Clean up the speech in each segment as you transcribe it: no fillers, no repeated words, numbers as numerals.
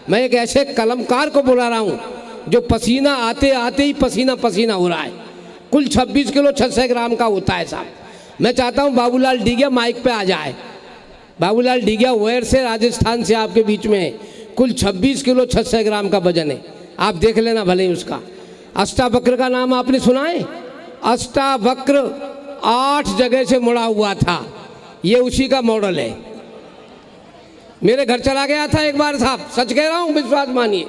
मैं एक ऐसे कलमकार को बुला रहा हूँ जो पसीना आते आते ही पसीना पसीना हो रहा है। कुल 26 किलो 600 ग्राम का होता है साहब। मैं चाहता हूँ बाबूलाल डीगिया माइक पे आ जाए। बाबूलाल डीगिया वेयर से राजस्थान से आपके बीच में है। कुल 26 किलो 600 ग्राम का वजन है, आप देख लेना भले ही उसका। अष्टावक्र का नाम आपने सुना है? अष्टावक्र 8 जगह से मुड़ा हुआ था, ये उसी का मॉडल है। मेरे घर चला गया था एक बार साहब, सच कह रहा हूँ, विश्वास मानिए।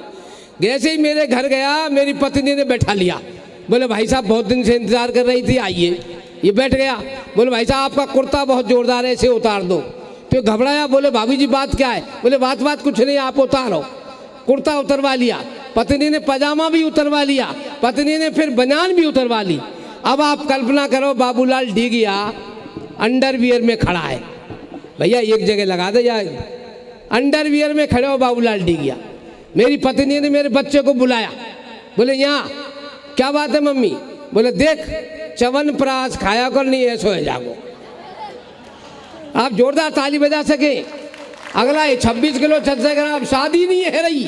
जैसे ही मेरे घर गया मेरी पत्नी ने बैठा लिया, बोले भाई साहब बहुत दिन से इंतजार कर रही थी, आइए। ये बैठ गया, बोले भाई साहब आपका कुर्ता बहुत जोरदार है, इसे उतार दो। तो घबराया, बोले भाभी जी बात क्या है? बोले बात कुछ नहीं, आप उतारो। कुर्ता उतरवा लिया, पत्नी ने पजामा भी उतरवा लिया, पत्नी ने फिर बनियान भी उतरवा ली। अब आप कल्पना करो बाबूलाल डीगिया अंडरवियर में खड़ा है। भैया एक जगह लगा दे यार, अंडरवियर में खड़े हो बाबूलाल डीगिया। मेरी पत्नी ने मेरे बच्चे को बुलाया, बोले यहाँ क्या बात है मम्मी? बोले देख च्यवनप्राश खाया कर, नहीं ऐसा हो जागो। आप जोरदार ताली बजा सके। अगला है 26 किलो 600 ग्राम, शादी नहीं है रही,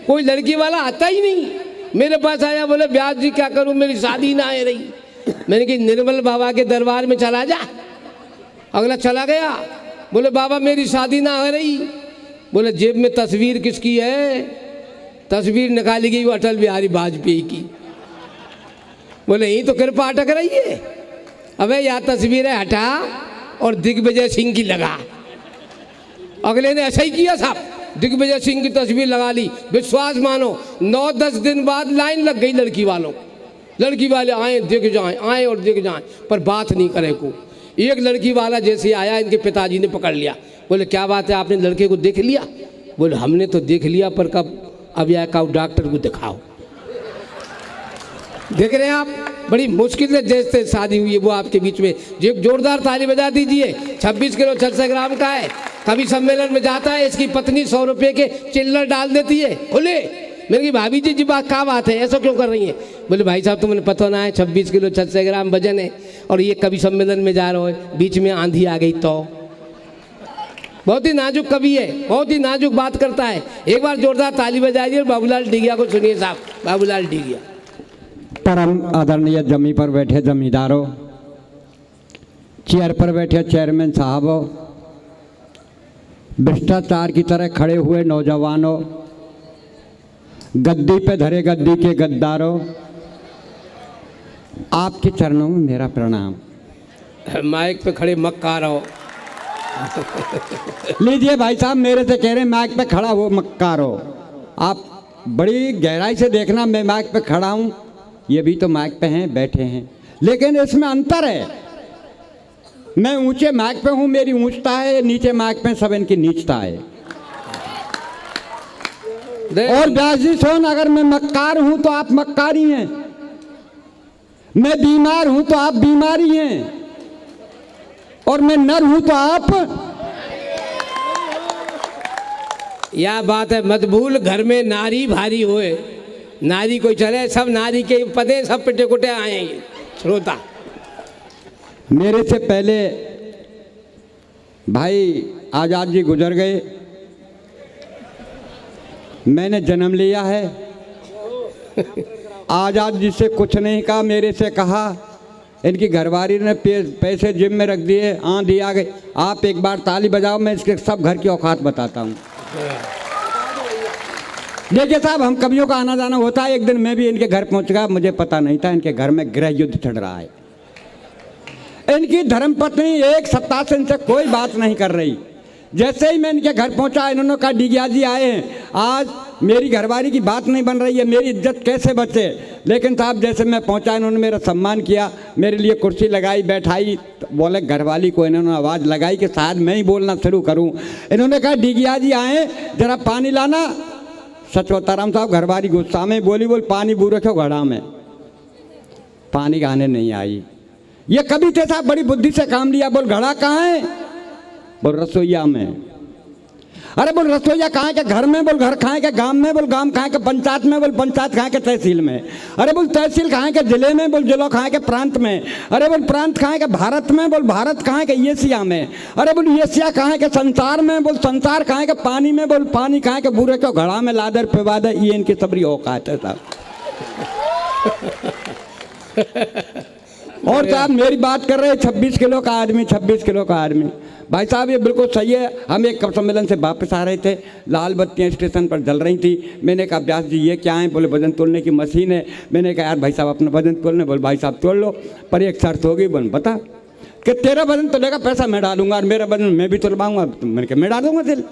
कोई लड़की वाला आता ही नहीं। मेरे पास आया, बोले ब्यास जी क्या करूं, मेरी शादी ना है रही। मैंने कहा निर्मल बाबा के दरबार में चला जा। अगला चला गया, बोले बाबा मेरी शादी ना हो रही। बोले जेब में तस्वीर किसकी है? तस्वीर निकाली गई वो अटल बिहारी वाजपेयी की। बोले यही तो कृपा अटक रही है। अबे यह तस्वीर है हटा और दिग्विजय सिंह की लगा। अगले ने ऐसा ही किया साहब, दिग्विजय सिंह की तस्वीर लगा ली। विश्वास मानो 9-10 दिन बाद लाइन लग गई लड़की वालों। लड़की वाले आए दिख जाएं, आए और दिख जाएं, पर बात नहीं करे को। एक लड़की वाला जैसे आया, इनके पिताजी ने पकड़ लिया। बोले क्या बात है, आपने लड़के को देख लिया? बोले हमने तो देख लिया, पर कब अब यह कहो डॉक्टर को दिखाओ। देख रहे हैं आप, बड़ी मुश्किल से जैसे शादी हुई है वो आपके बीच में। जोरदार ताली बजा दीजिए। 26 किलो 600 ग्राम का है। कभी सम्मेलन में जाता है, इसकी पत्नी 100 रुपये के चिल्लर डाल देती है खुले। मेरी भाभी जी बात क्या बात है, ऐसा क्यों कर रही है? बोले भाई साहब तुम्हें पता ना है 26 किलो 600 ग्राम वजन है, और ये कभी सम्मेलन में जा रहा है, बीच में आंधी आ गई तो। बहुत ही नाजुक कवि है, बहुत ही नाजुक बात करता है। एक बार जोरदार ताली बजाइए बाबूलाल डीगिया को सुनिए साहब। बाबूलाल डीगिया। परम आदरणीय जमी पर बैठे जमींदारों, चेयर पर बैठे चेयरमैन साहबों, भ्रष्टाचार की तरह खड़े हुए नौजवानों, गद्दी पे धरे गद्दी के गद्दारों, आपके चरणों में मेरा प्रणाम। माइक पे खड़े मक्कार हो। लीजिए भाई साहब, मेरे से कह रहे माइक पे खड़ा हो मक्कार हो। आप बड़ी गहराई से देखना, मैं माइक पे खड़ा हूँ, ये भी तो माइक पे हैं, बैठे हैं, लेकिन इसमें अंतर है। मैं ऊंचे माइक पे हूँ, मेरी ऊंचता है, नीचे माइक पे सब इनकी नीचता है। और व्यास जी सोन, अगर मैं मक्कार हूं तो आप मक्कार ही हैं, मैं बीमार हूं तो आप बीमारी हैं, और मैं नर हूं तो आप। यह बात है, मत भूल घर में नारी भारी होए। नारी कोई चले, सब नारी के पदे, सब पिटे कुटे आएंगे। श्रोता, मेरे से पहले भाई आजाद जी गुजर गए, मैंने जन्म लिया है। आजाद जी से कुछ नहीं कहा, मेरे से कहा। इनकी घरवाली ने पैसे जेब में रख दिए, आंधी आ गई। आप एक बार ताली बजाओ, मैं इसके सब घर की औकात बताता हूँ। देखिए साहब, हम कवियों का आना जाना होता है। एक दिन मैं भी इनके घर पहुँच गया, मुझे पता नहीं था इनके घर में गृह युद्ध चल रहा है। इनकी धर्मपत्नी एक सप्ताह से इनसे कोई बात नहीं कर रही। जैसे ही मैं इनके घर पहुंचा, इन्होंने कहा डीगिया जी आए हैं, आज मेरी घरवाली की बात नहीं बन रही है, मेरी इज्जत कैसे बचे। लेकिन साहब जैसे मैं पहुंचा, इन्होंने मेरा सम्मान किया, मेरे लिए कुर्सी लगाई, बैठाई। तो बोले घरवाली को इन्होंने आवाज़ लगाई कि शायद मैं ही बोलना शुरू करूं। इन्होंने कहा डीगिया जी आए, जरा पानी लाना। सच बता रहा हूँ साहब, घरवाली गुस्सा में बोली, बोल पानी बू रखो घड़ा में। पानी खाने नहीं आई। ये कभी थे साहब, बड़ी बुद्धि से काम लिया। बोल घड़ा कहाँ है? बोल रसोईया में। अरे बोल रसोईया कहाँ के घर में, बोल घर कहाँ के गांव में, बोल गांव कहाँ के पंचायत में, बोल पंचायत कहाँ के तहसील में। अरे बोल तहसील कहाँ के जिले में, बोल जिला कहाँ के प्रांत में। अरे बोल प्रांत कहाँ के भारत में, बोल भारत कहाँ के एशिया में। अरे बोल एशिया कहाँ के संसार में, बोल संसार कहाँ के पानी में, बोल पानी कहाँ के बूढ़े को घड़ा में लादर पिवादे। ये इनकी सबरी औकात है साहब। और साहब मेरी बात कर रहे हैं 26 किलो का आदमी, 26 किलो का आदमी। भाई साहब ये बिल्कुल सही है। हम एक कप सम्मेलन से वापस आ रहे थे, लाल बत्तियाँ स्टेशन पर जल रही थी। मैंने कहा व्यास जी ये क्या है? बोले वजन तोलने की मशीन है। मैंने कहा यार भाई साहब अपना वजन तोलने। बोले भाई साहब तोल लो, पर एक शर्त होगी। बोल बता कि तेरा वजन तोलेगा पैसा मैं डालूंगा और मेरा वजन मैं भी तोलवाऊंगा। मैंने कहा मैं डालूंगा दिल।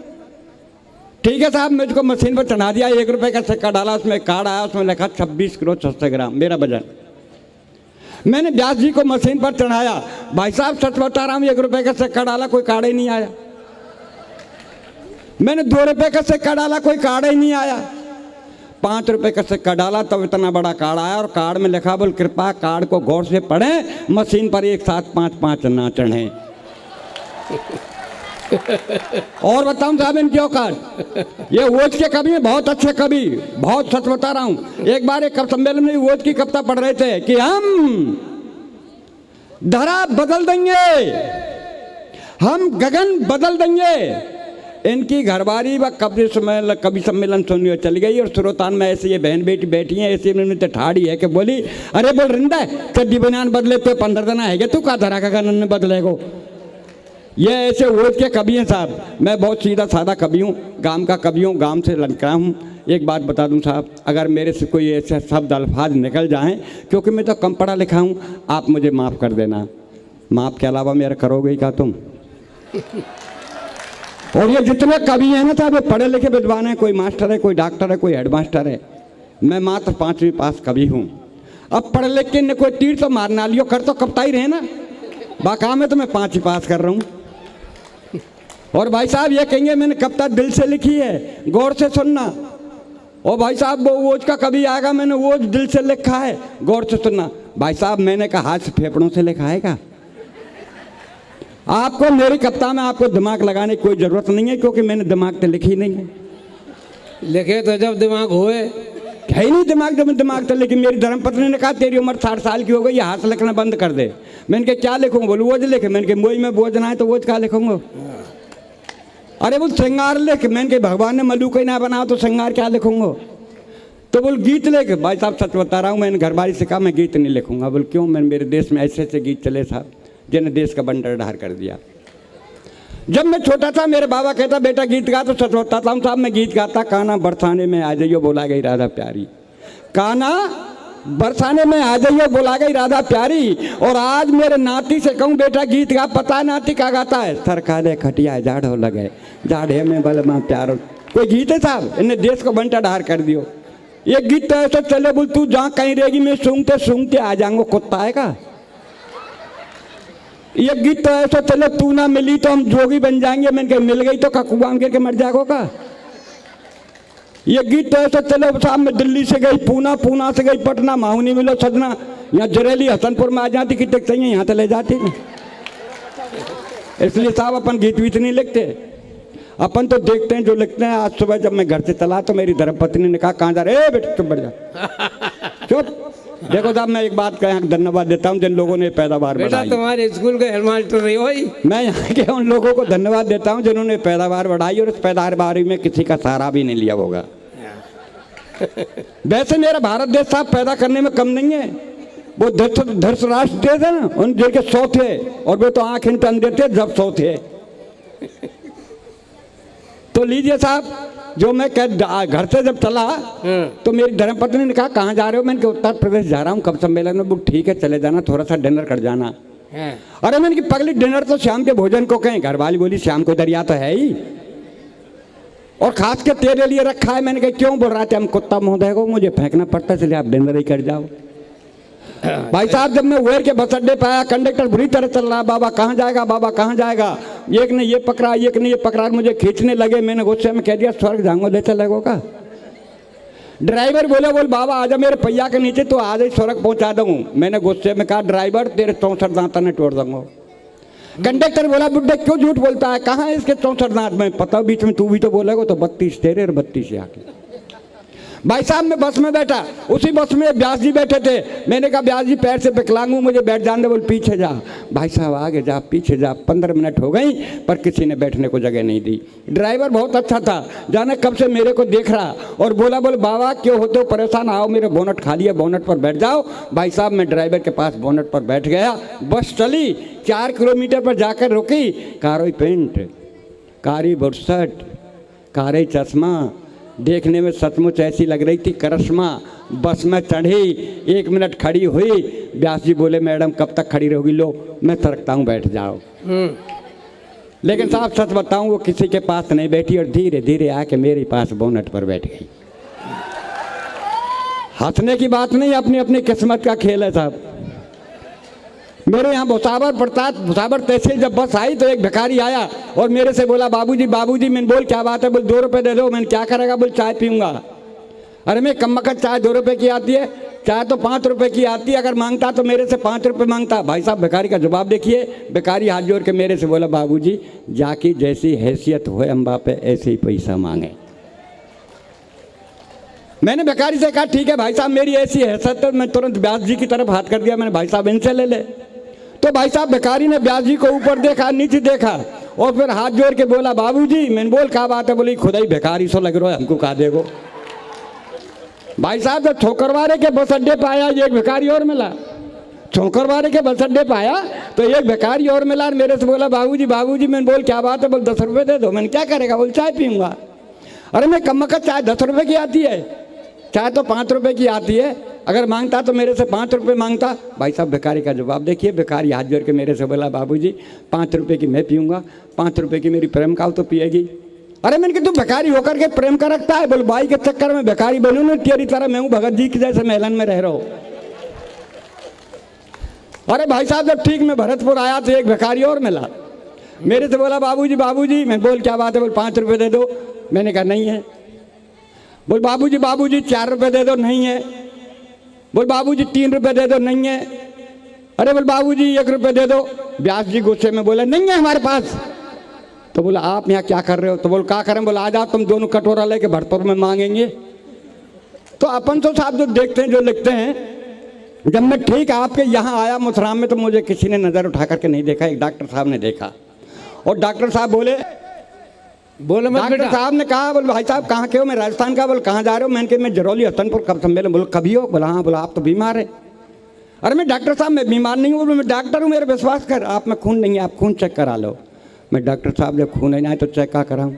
ठीक है साहब, मुझको मशीन पर चढ़ा दिया। 1 रुपये का सिक्का डाला, उसमें कार्ड आया, उसमें लिखा 26 किलो 600 ग्राम मेरा वजन। मैंने व्यास जी को मशीन पर चढ़ाया। भाई साहब सच बता रहा हूँ, 1 रुपये का सिक्का डाला, कोई कार्ड ही नहीं आया। मैंने 2 रुपये का सिक्का डाला, कोई कार्ड ही नहीं आया। 5 रुपये का सिक्का डाला तब इतना बड़ा कार्ड आया, और कार्ड में लिखा बोल कृपा कार्ड को गौर से पढ़ें, मशीन पर एक साथ 5-5 ना चढ़ें। और बताऊं साहब इनकी औकात। ये वोट के कवि हैं, बहुत अच्छे कवि, बहुत सच बता रहा हूं। एक बार एक कवि सम्मेलन में वोट की कविता पढ़ रहे थे कि हम धरा बदल देंगे, हम गगन बदल देंगे। इनकी घरवारी व कवि सम्मेलन सुनने चली गई, और श्रोतान में ऐसे ये बहन बेटी बैठी हैं, ऐसे उन्होंने ठाड़ी है कि बोली अरे बोल रिंदा चड्डी बनियान बदले तो 15 दिन है तू का धरा का गगन में बदलेगो। ये ऐसे वोट के कवि हैं साहब। मैं बहुत सीधा साधा कवि हूँ, गांव का कवि हूँ, गांव से लड़का हूँ। एक बात बता दूँ साहब, अगर मेरे से कोई ऐसे शब्द अल्फाज निकल जाएं, क्योंकि मैं तो कम पढ़ा लिखा हूँ, आप मुझे माफ़ कर देना। माफ़ के अलावा मेरा करोगे ही क्या तुम? और ये जितने कवि हैं ना साहब, ये पढ़े लिखे विद्वान हैं, कोई मास्टर है, कोई डॉक्टर है, कोई हेड मास्टर है। मैं मात्र 5वीं पास कवि हूँ। अब पढ़ लिख के कोई तीर तो मारना लियो, कर तो कपता ही रहे ना। बाका में तो मैं 5वीं पास कर रहा हूँ। और भाई साहब ये कहेंगे मैंने कविता दिल से लिखी है, गौर से सुनना। और भाई साहब वो वोज का कभी आएगा, मैंने वो दिल से लिखा है, गौर से सुनना। भाई साहब मैंने कहा हाथ से फेफड़ों से लिखा है क्या? आपको मेरी कविता में आपको दिमाग लगाने की कोई ज़रूरत नहीं है, क्योंकि मैंने दिमाग तो लिखी नहीं है। लिखे तो जब दिमाग होए है ही नहीं दिमाग, जब दिमाग तो। लेकिन मेरी धर्मपत्नी ने कहा तेरी उम्र 60 साल की हो गई, हाथ लिखना बंद कर दे। मैंने कहा क्या लिखूंगा? बोलो वोज लिखे। मैंने कहा मोई में बोझ ना है तो वोज क्या लिखूंगा? अरे बोल श्रृंगार लिख। मैंने कहा भगवान ने मल्लू को ना बनाओ तो श्रृंगार क्या लिखूंगा? तो बोल गीत लिख। भाई साहब सच बता रहा हूँ, मैंने घरवाली से कहा मैं गीत नहीं लिखूंगा। बोल क्यों? मैंने मेरे देश में ऐसे ऐसे गीत चले साहब जिन्हें देश का बंडर ढार कर दिया। जब मैं छोटा था मेरे बाबा कहता बेटा गीत गा, तो सच बताता हूँ साहब मैं गीत गाता। काना बरसाने में आ जाइयो बोला गई राधा प्यारी, काना बरसाने में आ जाइए बोला गई राधा प्यारी। और आज मेरे नाती से कहूँ बेटा गीत गा, पता है नाती क्या गाता है? सर काले खटिया जाड़ हो लगे, जाड़े में बल माँ प्यारो। कोई गीत है साहब? इन्हें देश को बंटा ढार कर दियो। ये गीत तो ऐसा चले बोल तू जहाँ कहीं रहेगी मैं सूंघते सूंघते आ जाऊंगा, कुत्ता है का? ये गीत तो ऐसा चले तू ना मिली तो हम जोगी बन जाएंगे। मैंने कहा मिल गई तो कुआं गिर के मर जाएगो का? ये गीत तो ऐसा चले साहब मैं दिल्ली से गई पूना, पूना से गई पटना, माहू नहीं मिलो सजना, यहाँ जरेली हसनपुर में आ जाती कि टिक चाहिए यहाँ तो ले जाती नहीं। इसलिए साहब अपन गीत वीत नहीं लिखते, अपन तो देखते हैं जो लिखते हैं। आज सुबह जब मैं घर से चला तो मेरी धर्मपत्नी ने कहा कहाँ जा रहे? बेटा चुप बढ़ जा, चुप। देखो साहब मैं एक बात का यहाँ धन्यवाद देता हूँ जिन लोगों ने पैदावार बढ़ाई। तुम्हारे स्कूल के हेडमास्टर रही हो। मैं यहाँ के उन लोगों को धन्यवाद देता हूँ जिन्होंने पैदावार बढ़ाई, और इस पैदावार में किसी का सहारा भी नहीं लिया होगा। वैसे मेरा भारत देश साहब पैदा करने में कम नहीं है। वो धृतराष्ट्र देश है ना, उन जिनके 100 थे, और वो तो आँख इन पे अंधे थे जब 100 थे। तो लीजिए साहब, जो मैं घर से जब चला तो मेरी धर्मपत्नी ने कहा कहाँ जा रहे हो? मैंने कहा उत्तर प्रदेश जा रहा हूँ कब सम्मेलन में। बोल ठीक है चले जाना, थोड़ा सा डिनर कर जाना। अरे मैंने कि पगली डिनर तो शाम के भोजन को कहें। घरवाली बोली शाम को दरिया तो है ही, और खास के तेरे लिए रखा है। मैंने कहा क्यों? बोल रहा था हम कुत्ता मुँह देगो, मुझे फेंकना पड़ता, इसलिए आप डिनर ही कर जाओ। भाई साहब जब मैं वेर के बस अड्डे पे आया, कंडक्टर बुरी तरह चल रहा, बाबा कहाँ जाएगा, बाबा कहाँ जाएगा। एक ने ये पकड़ा, एक ने ये पकड़ा, मुझे खींचने लगे। मैंने गुस्से में कह दिया स्वर्ग जाऊंगा, लेते लगो का। ड्राइवर बोले बोल बाबा आजा मेरे पहिया के नीचे, तो आज ही स्वर्ग पहुंचा दूँ। मैंने गुस्से में कहा ड्राइवर तेरे 64 दांत ने तोड़ दूंगा। कंडक्टर बोला बुड्ढे क्यों झूठ बोलता है, कहाँ है इसके 64 दांत? में पता बीच में तू भी तो बोलेगा, तो 32 तेरे और 32 आके। भाई साहब मैं बस में बैठा, उसी बस में व्यास जी बैठे थे। मैंने कहा व्यास जी पैर से विकलांग हूँ, मुझे बैठ जाने दे। बोल पीछे जा। भाई साहब आगे जा पीछे जा। 15 मिनट हो गई पर किसी ने बैठने को जगह नहीं दी। ड्राइवर बहुत अच्छा था, जाने कब से मेरे को देख रहा और बोला बोल बाबा क्यों होते हो परेशान, आओ मेरे बोनट खाली है, बोनट पर बैठ जाओ। भाई साहब मैं ड्राइवर के पास बोनट पर बैठ गया। बस चली, 4 किलोमीटर पर जाकर रुकी। कारोई पेंट, कारी बुरसट, कारे चश्मा, देखने में सचमुच ऐसी लग रही थी करिश्मा। बस में चढ़ी, 1 मिनट खड़ी हुई। व्यास जी बोले मैडम कब तक खड़ी रहोगी? लो मैं सरकता हूँ, बैठ जाओ। लेकिन साहब सच बताऊँ वो किसी के पास नहीं बैठी और धीरे धीरे आके मेरे पास बोनट पर बैठ गई। हंसने की बात नहीं, अपनी अपनी किस्मत का खेल है साहब। मेरे यहाँ भुसावर तहसील जब बस आई तो एक भिखारी आया और मेरे से बोला बाबूजी बाबूजी। मैंने बोल क्या बात है? बोल 2 रुपये दे दो। मैंने क्या करेगा? बोल चाय पीऊँगा। अरे मैं कम वक्त चाय 2 रुपये की आती है, चाय तो 5 रुपये की आती है। अगर मांगता तो मेरे से 5 रुपये मांगता। भाई साहब भिखारी का जवाब देखिए। भिखारी हाथ जोड़ के मेरे से बोला बाबूजी जाकी जैसी हैसियत हो अम्बा पे ऐसे ही पैसा मांगे। मैंने भिखारी से कहा ठीक है भाई साहब मेरी ऐसी हैसियत है। मैं तुरंत व्यास जी की तरफ हाथ कर दिया। मैंने भाई साहब इनसे ले ले। तो भाई साहब भिखारी ने व्यास जी को ऊपर देखा नीचे देखा और फिर हाथ जोड़ के बोला बाबूजी। मैंने बोल क्या बात है? बोली खुदा ही भिखारी सो लग रहा है, हमको कहा देगो। भाई साहब जब छोकरवारे के बस अड्डे पे आया एक भिखारी और मिला। छोकरवारे के बस अड्डे पे आया तो एक भिखारी और मिला और मेरे से बोला बाबूजी बाबूजी। मैंने बोल क्या बात है? बोल 10 रुपये दे दो। मैंने क्या करेगा? बोल चाय पीऊँगा। अरे मैं कम वक्त चाय 10 रुपये की आती है, चाय तो 5 रुपये की आती है। अगर मांगता तो मेरे से 5 रुपये मांगता। भाई साहब भिखारी का जवाब देखिए। भिखारी हाथ जोड़ के मेरे से बोला बाबूजी 5 रुपये की मैं पीऊँगा, 5 रुपये की मेरी प्रेम काव तो पिएगी। अरे मैंने कि तू भिखारी होकर के प्रेम का रखता है? बोल भाई के चक्कर में भिखारी बनूँ ना तेरी तरह मैं हूँ भगत जी की जैसे महलन में रह रहा हूँ। अरे भाई साहब जब ठीक मैं भरतपुर आया तो एक भिखारी और मिला। मेरे से बोला बाबूजी बाबूजी। मैं बोल क्या बात है? बोल 5 रुपये दे दो। मैंने कहा नहीं है। बोल बाबूजी बाबूजी 4 रुपये दे दो। नहीं है। बोल बाबूजी 3 रुपये दे दो। नहीं है। अरे बोल बाबूजी 1 रुपये दे दो। व्यास जी गुस्से में बोले नहीं है हमारे पास। तो बोला आप यहाँ क्या कर रहे हो? तो बोल क्या करें? बोला आ जाओ तुम दोनों कटोरा लेके भरतपुर में मांगेंगे। तो अपन तो साहब जो देखते हैं जो लिखते हैं। जब मैं ठीक आपके यहाँ आया मुथराम में तो मुझे किसी ने नज़र उठा करके नहीं देखा, एक डॉक्टर साहब ने देखा और डॉक्टर साहब बोले डॉक्टर साहब ने कहा बोल भाई साहब कहाँ के हो? मैं राजस्थान का। बोल कहाँ जा रहे हो? मैंने कहा मैं जरौली हसनपुर कब सम्मेलन। बोल कभी हो? बोला हाँ। बोला आप तो बीमार है। अरे मैं डॉक्टर साहब मैं बीमार नहीं हूँ। मैं डॉक्टर हूँ, मेरे विश्वास कर। आप में खून नहीं है, आप खून चेक करा लो। मैं डॉक्टर साहब जब खून है ना तो चेक क्या कराऊँ?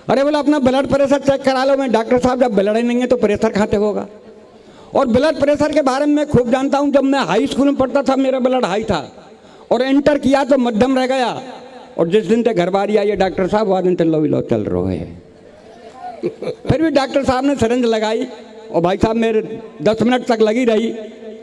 अरे बोला अपना ब्लड प्रेशर चेक करा लो। मैं डॉक्टर साहब जब ब्लड ही नहीं है तो प्रेशर खाते होगा। और ब्लड प्रेशर के बारे में मैं खूब जानता हूँ। जब मैं हाई स्कूल में पढ़ता था मेरा ब्लड हाई था और एंटर किया तो मध्यम रह गया। और जिस दिन तक घर बारी आई है डॉक्टर साहब वह दिन तक लो चल रहा है। फिर भी डॉक्टर साहब ने सिरिंज लगाई और भाई साहब मेरे 10 मिनट तक लगी रही।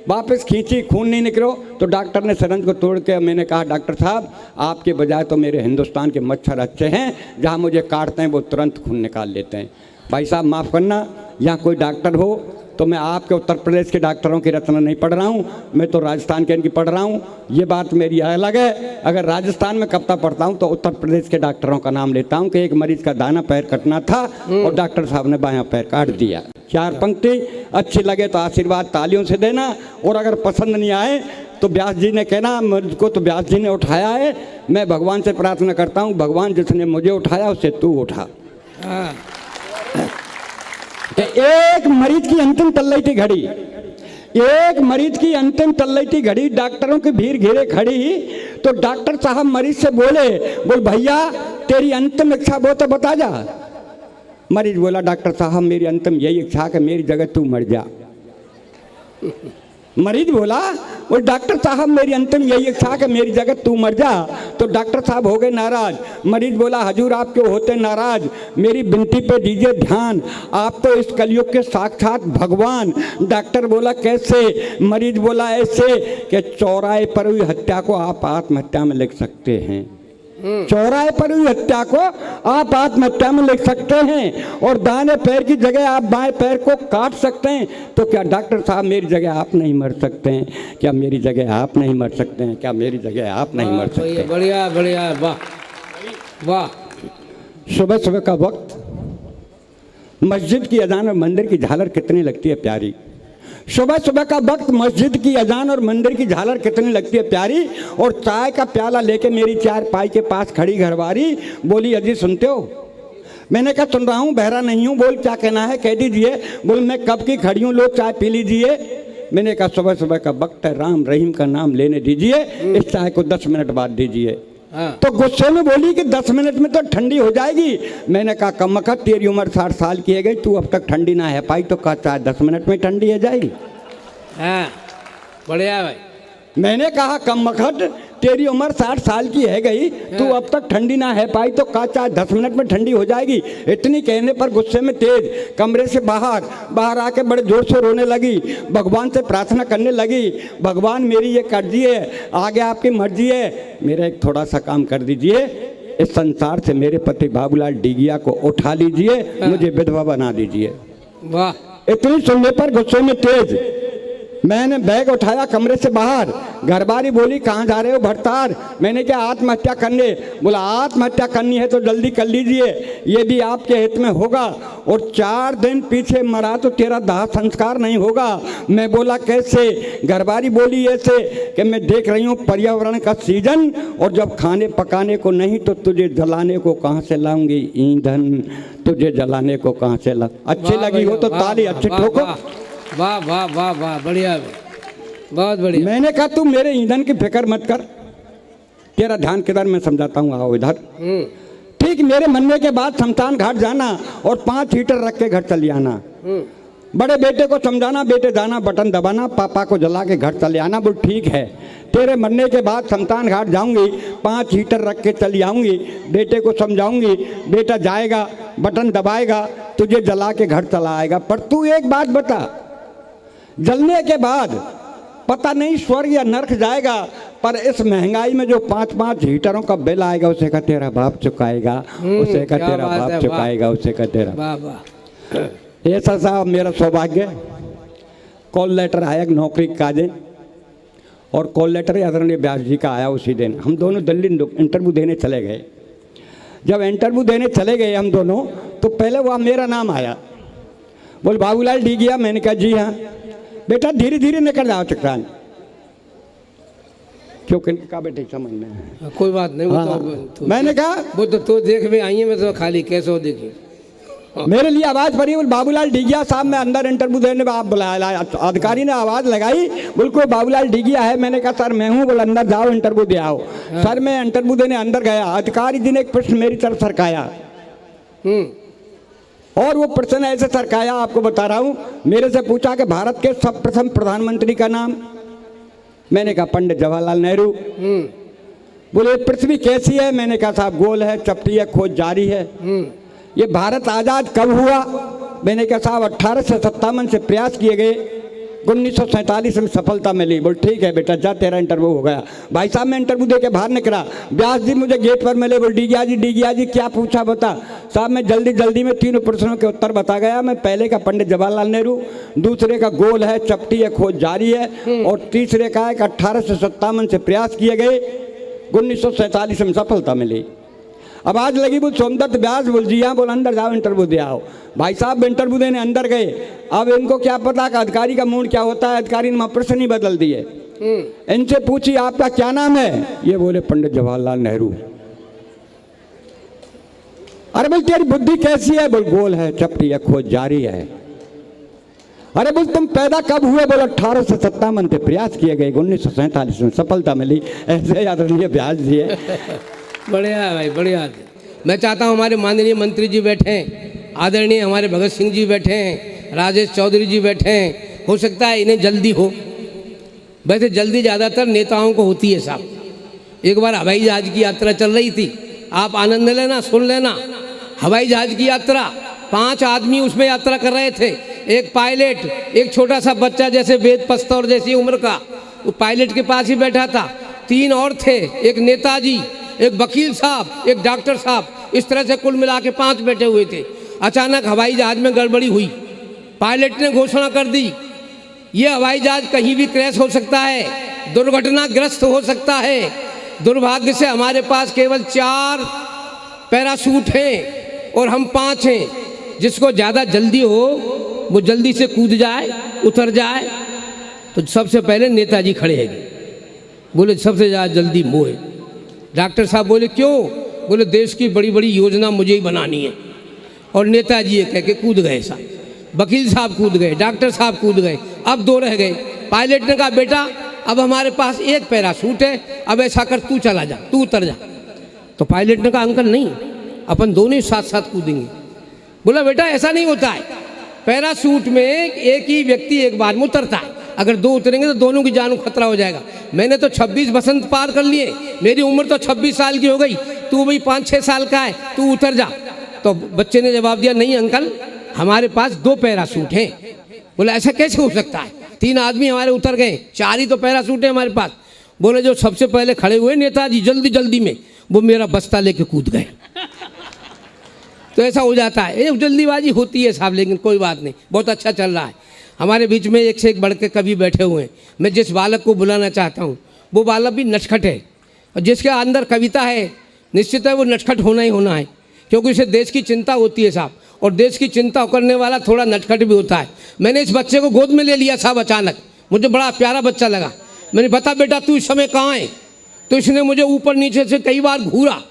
वापस खींची, खून नहीं निकलो तो डॉक्टर ने सिरिंज को तोड़ के मैंने कहा डॉक्टर साहब आपके बजाय तो मेरे हिंदुस्तान के मच्छर अच्छे हैं, जहाँ मुझे काटते हैं वो तुरंत खून निकाल लेते हैं। भाई साहब माफ़ करना, यहाँ कोई डॉक्टर हो तो मैं आपके उत्तर प्रदेश के डॉक्टरों की रचना नहीं पढ़ रहा हूँ, मैं तो राजस्थान के इनकी पढ़ रहा हूँ। ये बात मेरी अलग है। अगर राजस्थान में कविता पढ़ता हूँ तो उत्तर प्रदेश के डॉक्टरों का नाम लेता हूँ कि एक मरीज का दाना पैर कटना था और डॉक्टर साहब ने बायां पैर काट दिया। 4 पंक्ति अच्छी लगे तो आशीर्वाद तालियों से देना और अगर पसंद नहीं आए तो व्यास जी ने कहना मुझको तो व्यास जी ने उठाया है। मैं भगवान से प्रार्थना करता हूँ भगवान जिसने मुझे उठाया उससे तू उठा। एक मरीज की अंतिम तल्लैती घड़ी, एक मरीज की अंतिम तल्लैती घड़ी, डॉक्टरों की भीड़ घेरे खड़ी तो डॉक्टर साहब मरीज से बोल भैया तेरी अंतिम इच्छा वो तो बता जा। मरीज बोला डॉक्टर साहब मेरी अंतिम यही इच्छा कि मेरी जगह तू मर जा। मरीज बोला वो डॉक्टर साहब मेरी अंतिम यही इच्छा कि मेरी जगह तू मर जा। तो डॉक्टर साहब हो गए नाराज। मरीज बोला हजूर आप क्यों होते नाराज, मेरी विनती पे दीजिए ध्यान, आप तो इस कलयुग के साक्षात भगवान। डॉक्टर बोला कैसे? मरीज बोला ऐसे कि चौराहे पर हुई हत्या को आप आत्महत्या में लिख सकते हैं। चौराहे पर हुई हत्या को आप आत्महत्या में लिख सकते हैं और दाहिने पैर की जगह आप बाएं पैर को काट सकते हैं। तो क्या डॉक्टर साहब मेरी जगह आप नहीं मर सकते हैं? क्या मेरी जगह आप नहीं मर सकते हैं? क्या मेरी जगह आप नहीं मर सकते हैं? बढ़िया बढ़िया, वाह वाह। सुबह सुबह का वक्त मस्जिद की अजान और मंदिर की झालर कितनी लगती है प्यारी। सुबह सुबह का वक्त मस्जिद की अजान और मंदिर की झालर कितनी लगती है प्यारी। और चाय का प्याला लेके मेरी चारपाई के पास खड़ी घरवारी बोली, अजी सुनते हो? मैंने कहा सुन रहा हूँ, बहरा नहीं हूँ, बोल क्या कहना है कह दीजिए। बोल मैं कब की खड़ी हूँ, लो चाय पी लीजिए। मैंने कहा सुबह सुबह का वक्त है, राम रहीम का नाम लेने दीजिए, इस चाय को 10 मिनट बाद दीजिए। तो गुस्से में बोली कि 10 मिनट में तो ठंडी हो जाएगी। मैंने कहा कमबख्त तेरी उम्र 60 साल की है गई, तू अब तक ठंडी ना है पाई तो कहा चाय 10 मिनट में ठंडी हो जाएगी। हाँ बढ़िया भाई। मैंने कहा कमबख्त तेरी उम्र 60 साल की है गई, तू अब तक ठंडी ना है पाई तो कहा चाय 10 मिनट में ठंडी हो जाएगी। इतनी कहने पर गुस्से में तेज कमरे से बाहर आके बड़े जोर से रोने लगी, भगवान से प्रार्थना करने लगी, भगवान मेरी ये कर्जी है, आगे आपकी मर्जी है, मेरा एक थोड़ा सा काम कर दीजिए, इस संसार से मेरे पति बाबूलाल डीगिया को उठा लीजिए, मुझे विधवा बना दीजिए। वाह। इतनी सुनने पर गुस्से में तेज मैंने बैग उठाया कमरे से बाहर। घरवारी बोली कहाँ जा रहे हो भरतार? मैंने क्या आत्महत्या करने? बोला आत्महत्या करनी है तो जल्दी कर लीजिए, ये भी आपके हित में होगा, और 4 दिन पीछे मरा तो तेरा दाह संस्कार नहीं होगा। मैं बोला कैसे? घरवारी बोली ऐसे कि मैं देख रही हूँ पर्यावरण का सीजन, और जब खाने पकाने को नहीं तो तुझे जलाने को कहाँ से लाऊंगी ईंधन, तुझे जलाने को कहाँ से ला। अच्छी लगी हो तो ताली अच्छी ठोको। वाह वाह वाह वाह, बढ़िया बहुत बढ़िया। मैंने कहा तू मेरे ईंधन की फिक्र मत कर, तेरा ध्यान किधर मैं समझाता हूँ, आओ इधर। ठीक मेरे मरने के बाद शमशान घाट जाना और 5 हीटर रख के घर चले आना। बड़े बेटे को समझाना, बेटे जाना बटन दबाना, पापा को जला के घर चले आना। बोल ठीक है, तेरे मरने के बाद शमशान घाट जाऊंगी, 5 हीटर रख के चली आऊंगी, बेटे को समझाऊंगी, बेटा जाएगा बटन दबाएगा, तुझे जला के घर चला आएगा। पर तू एक बात बता, जलने के बाद पता नहीं स्वर्ग या नरक जाएगा, पर इस महंगाई में जो 5-5 हीटरों का बिल आएगा उसे का तेरा बाप चुकाएगा, उसे का तेरा बाप चुकाएगा, उसे का तेरा। ऐसा साहब मेरा सौभाग्य, कॉल लेटर आया नौकरी का काजे, और कॉल लेटर आदरणीय व्यास जी का आया उसी दिन। हम दोनों दिल्ली इंटरव्यू देने चले गए। जब इंटरव्यू देने चले गए हम दोनों, तो पहले वहाँ मेरा नाम आया, बोल बाबूलाल डीगिया। मैंने कहा जी हाँ। बेटा धीरे धीरे निकल जाओ चक्रान, क्यों का बेटे समझ में कोई बात नहीं। तो मैंने कहा वो तो देख भी आई है, मैं तो खाली कैसे हो देखी। मेरे लिए आवाज़ पड़ी, बोल बाबूलाल डीगिया साहब मैं अंदर इंटरव्यू देने, आप बुलाया। अधिकारी ने आवाज़ लगाई, बोल कोई बाबूलाल डीगिया है? मैंने कहा सर मैं हूँ। बोल अंदर जाओ इंटरव्यू दे आओ। सर मैं इंटरव्यू देने अंदर गया, अधिकारी जी ने एक प्रश्न मेरी तरफ सरकाया, और वो प्रश्न ऐसे सरकाया आपको बता रहा हूँ। मेरे से पूछा कि भारत के सर्वप्रथम प्रधानमंत्री का नाम। मैंने कहा पंडित जवाहरलाल नेहरू। बोले पृथ्वी कैसी है? मैंने कहा साहब गोल है, चपटी है, खोज जारी है। ये भारत आज़ाद कब हुआ? मैंने कहा साहब 1857 से प्रयास किए गए, 1947 में सफलता मिली। बोल ठीक है बेटा जा, तेरा इंटरव्यू हो गया। भाई साहब मैं इंटरव्यू दे के बाहर निकला, व्यास जी मुझे गेट पर मिले। बोल डीगिया जी क्या पूछा बता। साहब मैं जल्दी में 3 प्रश्नों के उत्तर बता गया। मैं पहले का पंडित जवाहरलाल नेहरू, दूसरे का गोल है, चपटी है, खोज जारी है, और तीसरे का है कि 1857 से प्रयास किए गए, 1947 में सफलता मिली। आवाज़ लगी, बोल सोमदत्त व्यास। बोल जी हाँ। बोल अंदर जाओ इंटरव्यू दे आओ। भाई साहब इंटरव्यू देने अंदर गए। अब इनको क्या पता कि अधिकारी का मूड क्या होता है, अधिकारी ने प्रश्न ही बदल दिए। इनसे पूछी आपका क्या नाम है? ये बोले पंडित जवाहरलाल नेहरू। अरे बोल तेरी बुद्धि कैसी है? बोल गोल है, चपटी है, खोज जारी है। अरे बोल तुम पैदा कब हुए? बोल 1857 से प्रयास किए गए, 1947 में सफलता मिली। ऐसे आदरणीय व्यास जी है। बढ़िया भाई बढ़िया। मैं चाहता हूँ हमारे माननीय मंत्री जी बैठे हैं, आदरणीय हमारे भगत सिंह जी बैठे हैं, राजेश चौधरी जी बैठे हैं। हो सकता है इन्हें जल्दी हो, वैसे जल्दी ज़्यादातर नेताओं को होती है साहब। एक बार हवाई जहाज़ की यात्रा चल रही थी, आप आनंद लेना, सुन लेना। हवाई जहाज़ की यात्रा, 5 आदमी उसमें यात्रा कर रहे थे। एक पायलट, एक छोटा सा बच्चा जैसे वेद पस्तौर जैसी उम्र का, वो पायलट के पास ही बैठा था। 3 और थे, एक नेताजी एक वकील साहब, एक डॉक्टर साहब, इस तरह से कुल मिला के 5 बैठे हुए थे। अचानक हवाई जहाज में गड़बड़ी हुई। पायलट ने घोषणा कर दी, ये हवाई जहाज कहीं भी क्रैश हो सकता है, दुर्घटनाग्रस्त हो सकता है। दुर्भाग्य से हमारे पास केवल 4 पैराशूट हैं और हम 5 हैं। जिसको ज़्यादा जल्दी हो वो जल्दी से कूद जाए, उतर जाए। तो सबसे पहले नेताजी खड़े हैं, बोले सबसे ज़्यादा जल्दी वो है। डॉक्टर साहब बोले क्यों? बोले देश की बड़ी बड़ी योजना मुझे ही बनानी है। और नेताजी ये कह के कूद गए साहब। वकील साहब कूद गए, डॉक्टर साहब कूद गए, अब 2 रह गए। पायलट ने कहा बेटा अब हमारे पास 1 पैराशूट है, अब ऐसा कर तू चला जा, तू उतर जा। तो पायलट ने कहा अंकल नहीं, अपन दोनों ही साथ साथ कूदेंगे। बोला बेटा ऐसा नहीं होता है, पैराशूट में एक ही व्यक्ति एक बार में उतरता है, अगर 2 उतरेंगे तो दोनों की जान को खतरा हो जाएगा। मैंने तो 26 बसंत पार कर लिए, मेरी उम्र तो 26 साल की हो गई, तू भाई 5-6 साल का है, तू उतर जा। तो बच्चे ने जवाब दिया नहीं अंकल हमारे पास 2 पैराशूट हैं। बोला ऐसा कैसे हो सकता है, 3 आदमी हमारे उतर गए, 4 ही तो पैराशूट है हमारे पास। बोले जो सबसे पहले खड़े हुए नेताजी जल्दी जल्दी में वो मेरा बस्ता लेके कूद गए। तो ऐसा हो जाता है, ये जल्दीबाजी होती है साहब, लेकिन कोई बात नहीं, बहुत अच्छा चल रहा है। हमारे बीच में एक से एक बढ़ के कवि बैठे हुए हैं। मैं जिस बालक को बुलाना चाहता हूँ वो बालक भी नटखट है, और जिसके अंदर कविता है निश्चित है वो नटखट होना ही होना है, क्योंकि उसे देश की चिंता होती है साहब, और देश की चिंता करने वाला थोड़ा नटखट भी होता है। मैंने इस बच्चे को गोद में ले लिया साहब, अचानक मुझे बड़ा प्यारा बच्चा लगा। मैंने बता बेटा तू इस समय कहाँ है? तो इसने मुझे ऊपर नीचे से कई बार घूरा,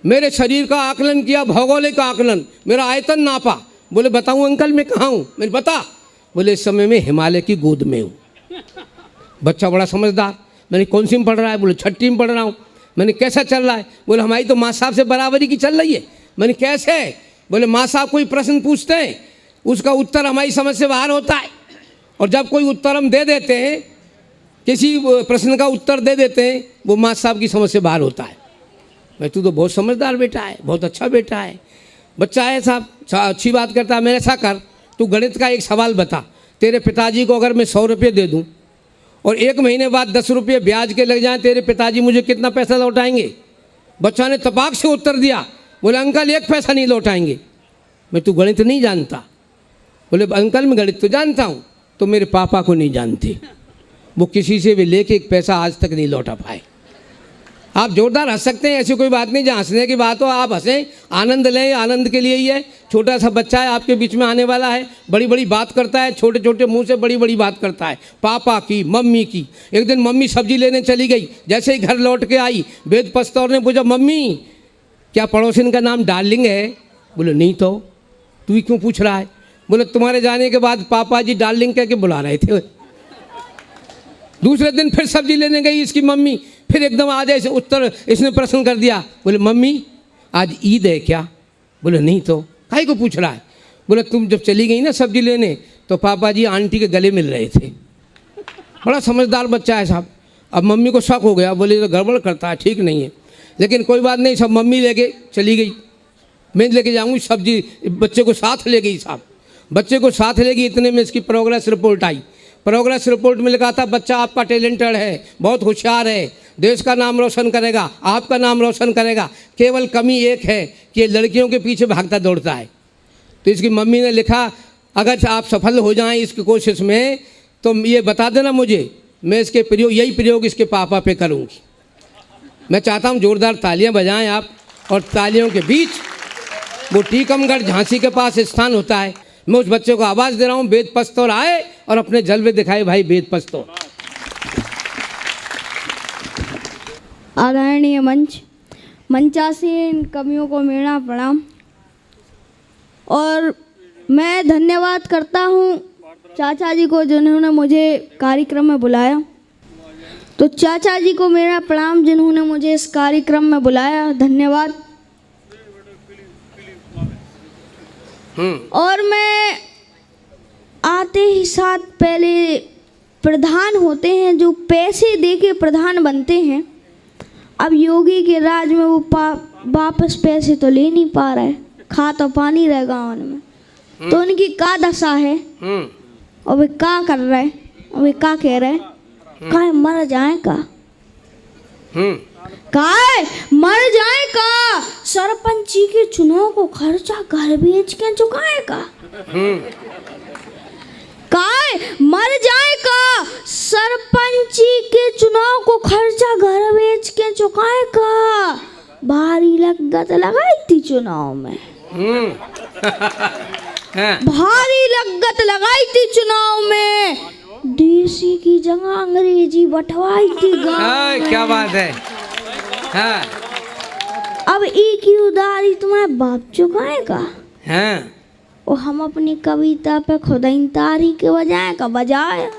मेरे शरीर का आकलन किया, भौगोलिक आकलन, मेरा आयतन नापा। बोले बताऊँ अंकल मैं कहाँ हूँ? मैंने बता। बोले इस समय मैं हिमालय की गोद में हूँ। बच्चा बड़ा समझदार। मैंने कौन सी में पढ़ रहा है? बोले 6ठी में पढ़ रहा हूँ। मैंने कैसा चल रहा है? बोले हमारी तो माँ साहब से बराबरी की चल रही है। मैंने कैसे? बोले माँ साहब कोई प्रश्न पूछते हैं उसका उत्तर हमारी समझ से बाहर होता है, और जब कोई उत्तर हम दे देते हैं, किसी प्रश्न का उत्तर दे देते हैं, वो माँ साहब की समझ से बाहर होता है। मैं तू तो बहुत समझदार बेटा है, बहुत अच्छा बेटा है, बच्चा है साहब, अच्छी बात करता है। मैंने ऐसा कर तू गणित का एक सवाल बता, तेरे पिताजी को अगर मैं 100 रुपये दे दूँ और 1 महीने बाद 10 रुपये ब्याज के लग जाएं, तेरे पिताजी मुझे कितना पैसा लौटाएंगे? बच्चा ने तपाक से उत्तर दिया, बोले अंकल 1 पैसा नहीं लौटाएंगे। मैं तू गणित नहीं जानता? बोले अंकल मैं गणित तो जानता हूँ, तो मेरे पापा को नहीं जानते, वो किसी से भी लेके 1 पैसा आज तक नहीं लौटा पाए। आप जोरदार हंस सकते हैं, ऐसी कोई बात नहीं, जहाँ हंसने की बात हो आप हंसें, आनंद लें, आनंद के लिए ही है। छोटा सा बच्चा है आपके बीच में आने वाला है, बड़ी बड़ी बात करता है, छोटे छोटे मुंह से बड़ी बड़ी बात करता है, पापा की, मम्मी की। एक दिन मम्मी सब्जी लेने चली गई, जैसे ही घर लौट के आई वेद पस्तौर ने पूछा मम्मी क्या पड़ोसिन का नाम डार्लिंग है? बोले नहीं तो, तू ही क्यों पूछ रहा है? बोले तुम्हारे जाने के बाद पापा जी डार्लिंग कह के बुला रहे थे। दूसरे दिन फिर सब्जी लेने गई इसकी मम्मी, फिर एकदम आज ऐसे उत्तर इसने प्रश्न कर दिया, बोले मम्मी आज ईद है क्या? बोले नहीं तो, काहे को पूछ रहा है? बोले तुम जब चली गई ना सब्जी लेने तो पापा जी आंटी के गले मिल रहे थे। बड़ा समझदार बच्चा है साहब। अब मम्मी को शक हो गया, बोले तो गड़बड़ करता है, ठीक नहीं है, लेकिन कोई बात नहीं, सब मम्मी लेके चली गई। मैं लेके जाऊँगी सब्जी, बच्चे को साथ ले गई साहब, बच्चे को साथ ले गई। इतने में इसकी प्रोग्रेस रिपोर्ट आई। प्रोग्रेस रिपोर्ट में लिखा था बच्चा आपका टैलेंटेड है, बहुत होशियार है, देश का नाम रोशन करेगा, आपका नाम रोशन करेगा, केवल कमी एक है कि ये लड़कियों के पीछे भागता दौड़ता है। तो इसकी मम्मी ने लिखा अगर आप सफल हो जाएं इसकी कोशिश में तो ये बता देना मुझे, मैं इसके प्रयोग यही प्रयोग इसके पापा पे करूँगी। मैं चाहता हूँ जोरदार तालियाँ बजाएं आप, और तालियों के बीच वो टीकमगढ़ झांसी के पास स्थान होता है। मैं उस बच्चे को आवाज़ दे रहा हूँ, वेद पस्तौर आए और अपने जलवे दिखाए भाई वेद पस्तौर। आदरणीय मंचासीन कवियों को मेरा प्रणाम, और मैं धन्यवाद करता हूँ चाचा जी को जिन्होंने मुझे कार्यक्रम में बुलाया। तो चाचा जी को मेरा प्रणाम जिन्होंने मुझे इस कार्यक्रम में बुलाया, धन्यवाद। और मैं आते ही साथ पहले प्रधान होते हैं जो पैसे दे के प्रधान बनते हैं, अब योगी के राज में वो वापस पैसे तो ले नहीं पा रहे, खा तो पानी रह गाँव में, तो उनकी का दशा है और वे का कर रहे, और वे का कह रहे, काहे मर जाए का। काय मर जाए का, सरपंची के चुनाव को खर्चा घर बेच के चुकाएगा। काय मर जाए का, सरपंची के चुनाव को खर्चा घर बेच के चुकाएगा। भारी लागत लगाई थी चुनाव में, भारी लागत लगाई थी चुनाव में, देसी की जगह अंग्रेजी बंटवाई थी गाँव। क्या बात है। हाँ। अब एक ही उधारी तुम्हारे बाप चुकाएगा। हाँ। और हम अपनी कविता पे खुदाई तारी के बजाय का बजाय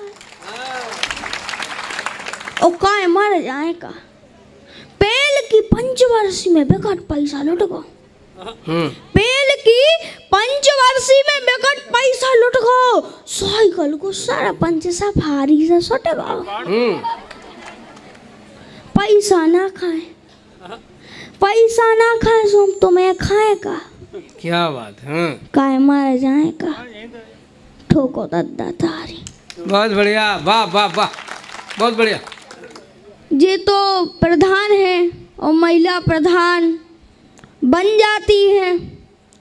और काय मर जाए का, पेल की पंचवर्षी में बेकट पैसा लुट गो, पेल की पंचवर्षी में बेकट पैसा लुट गो, साइकिल को सरपंच सफारी से सट गो। पैसा ना खाए, पैसा ना खाए सो तुम्हें खाएगा। क्या बात है। काय मार जाएगा, ठोको दद्दा तारी। बहुत बढ़िया, वाह वाह वाह, बहुत बढ़िया। ये तो प्रधान है और महिला प्रधान बन जाती है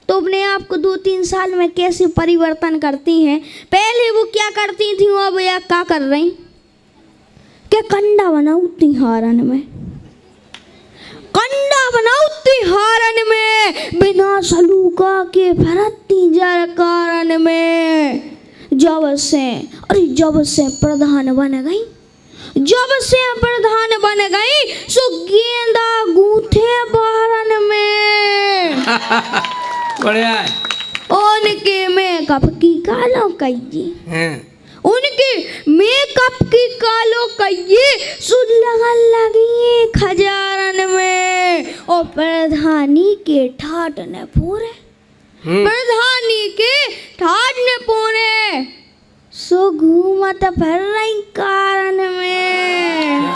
तो अपने आप को 2-3 साल में कैसे परिवर्तन करती हैं। पहले वो क्या करती थी, वो अब या क्या कर रही, क्या कंडा बनाती हारन में, कंडा बनाती हारन में, बिना सलूका के फरती जर कारण में। जब से प्रधान बन गई, जब से प्रधान बन गई, सो गेंदा गूंथे बारन में। बढ़िया है। उनके मेकअप की कालो कहिए, उनके मेकअप की कालो कहिए, सुलगन लगी खजारन में। और प्रधानी के ठाट ने पूरे, प्रधानी के ठाट ने पूरे, सो घूमत फिर रही कारण में।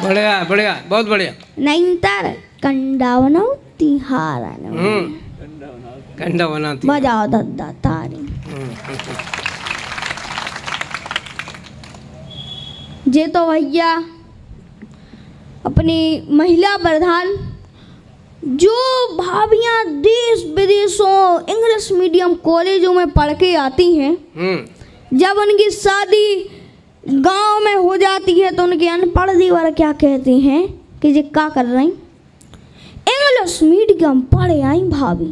बढ़िया बढ़िया, बहुत बढ़िया। नहीं तर कंडा बनाती हारन में, कंडा बनाती, बजाओ दद्दा तारी। जे तो भैया अपनी महिला प्रधान, जो भाभियां देश विदेशों इंग्लिश मीडियम कॉलेजों में पढ़ के आती हैं, जब उनकी शादी गांव में हो जाती है तो उनके अनपढ़ दीवार क्या कहते हैं कि ये क्या कर रही, इंग्लिश मीडियम पढ़े आई भाभी,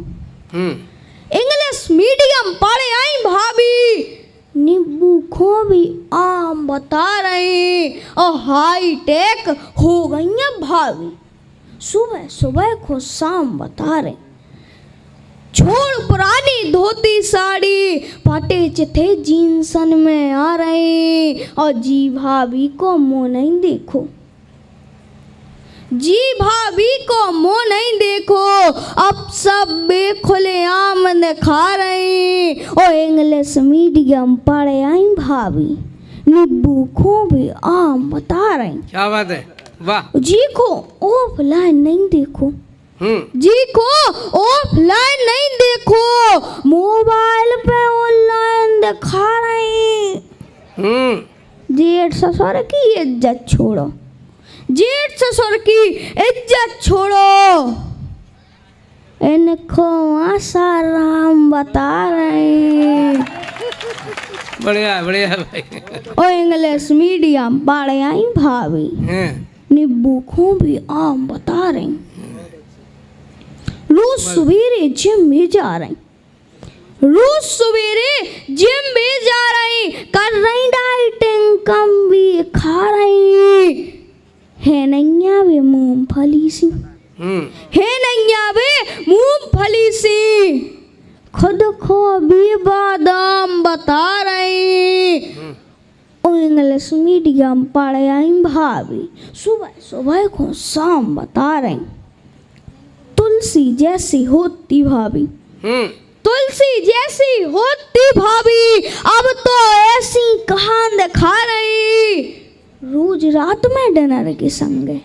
इंग्लिश मीडियम पढ़े आई भाभी, नींबू खो भी आम बता रही और हाई टेक हो गई हैं भाभी, सुबह सुबह को शाम बता रहे, छोड़ पुरानी धोती साड़ी, फटे चिथे जींसन में आ रही, और जी भाभी को मुँह नहीं देखो, जी भाभी को मुँह नहीं देखो, अब सब बेखुलेआम दिखा रही, और इंग्लिश मीडियम पढ़े आई भाभी, नींबू खो भी आम बता रही। क्या बात है, वाह। जी को ऑफलाइन नहीं देखो, जी को ऑफलाइन नहीं देखो, मोबाइल पे ऑनलाइन दिखा रही। जेठ ससुर की इज्जत छोड़ो, जेठ ससुर की इज्जत छोड़ो, इनको आसाराम बता रहे। बढ़िया बढ़िया भाई। और इंग्लिश मीडियम पढ़े आई भाभी, नींबू खो भी आम बता रही, रोज सवेरे जिम में जा रही, रोज सवेरे जिम में जा रही, कर रही डाइटिंग, कम भी खा रही, है नैया वे मूंगफली सी, है नैया वे मूंगफली सी, खुद को भी बादाम बता रही। और इंग्लिश मीडियम पढ़े आई भाभी, सुबह सुबह को शाम बता रही, तुलसी जैसी होती भाभी, तुलसी जैसी होती भाभी, अब तो ऐसी कहान दिखा रही, रोज रात में डिनर के संगे,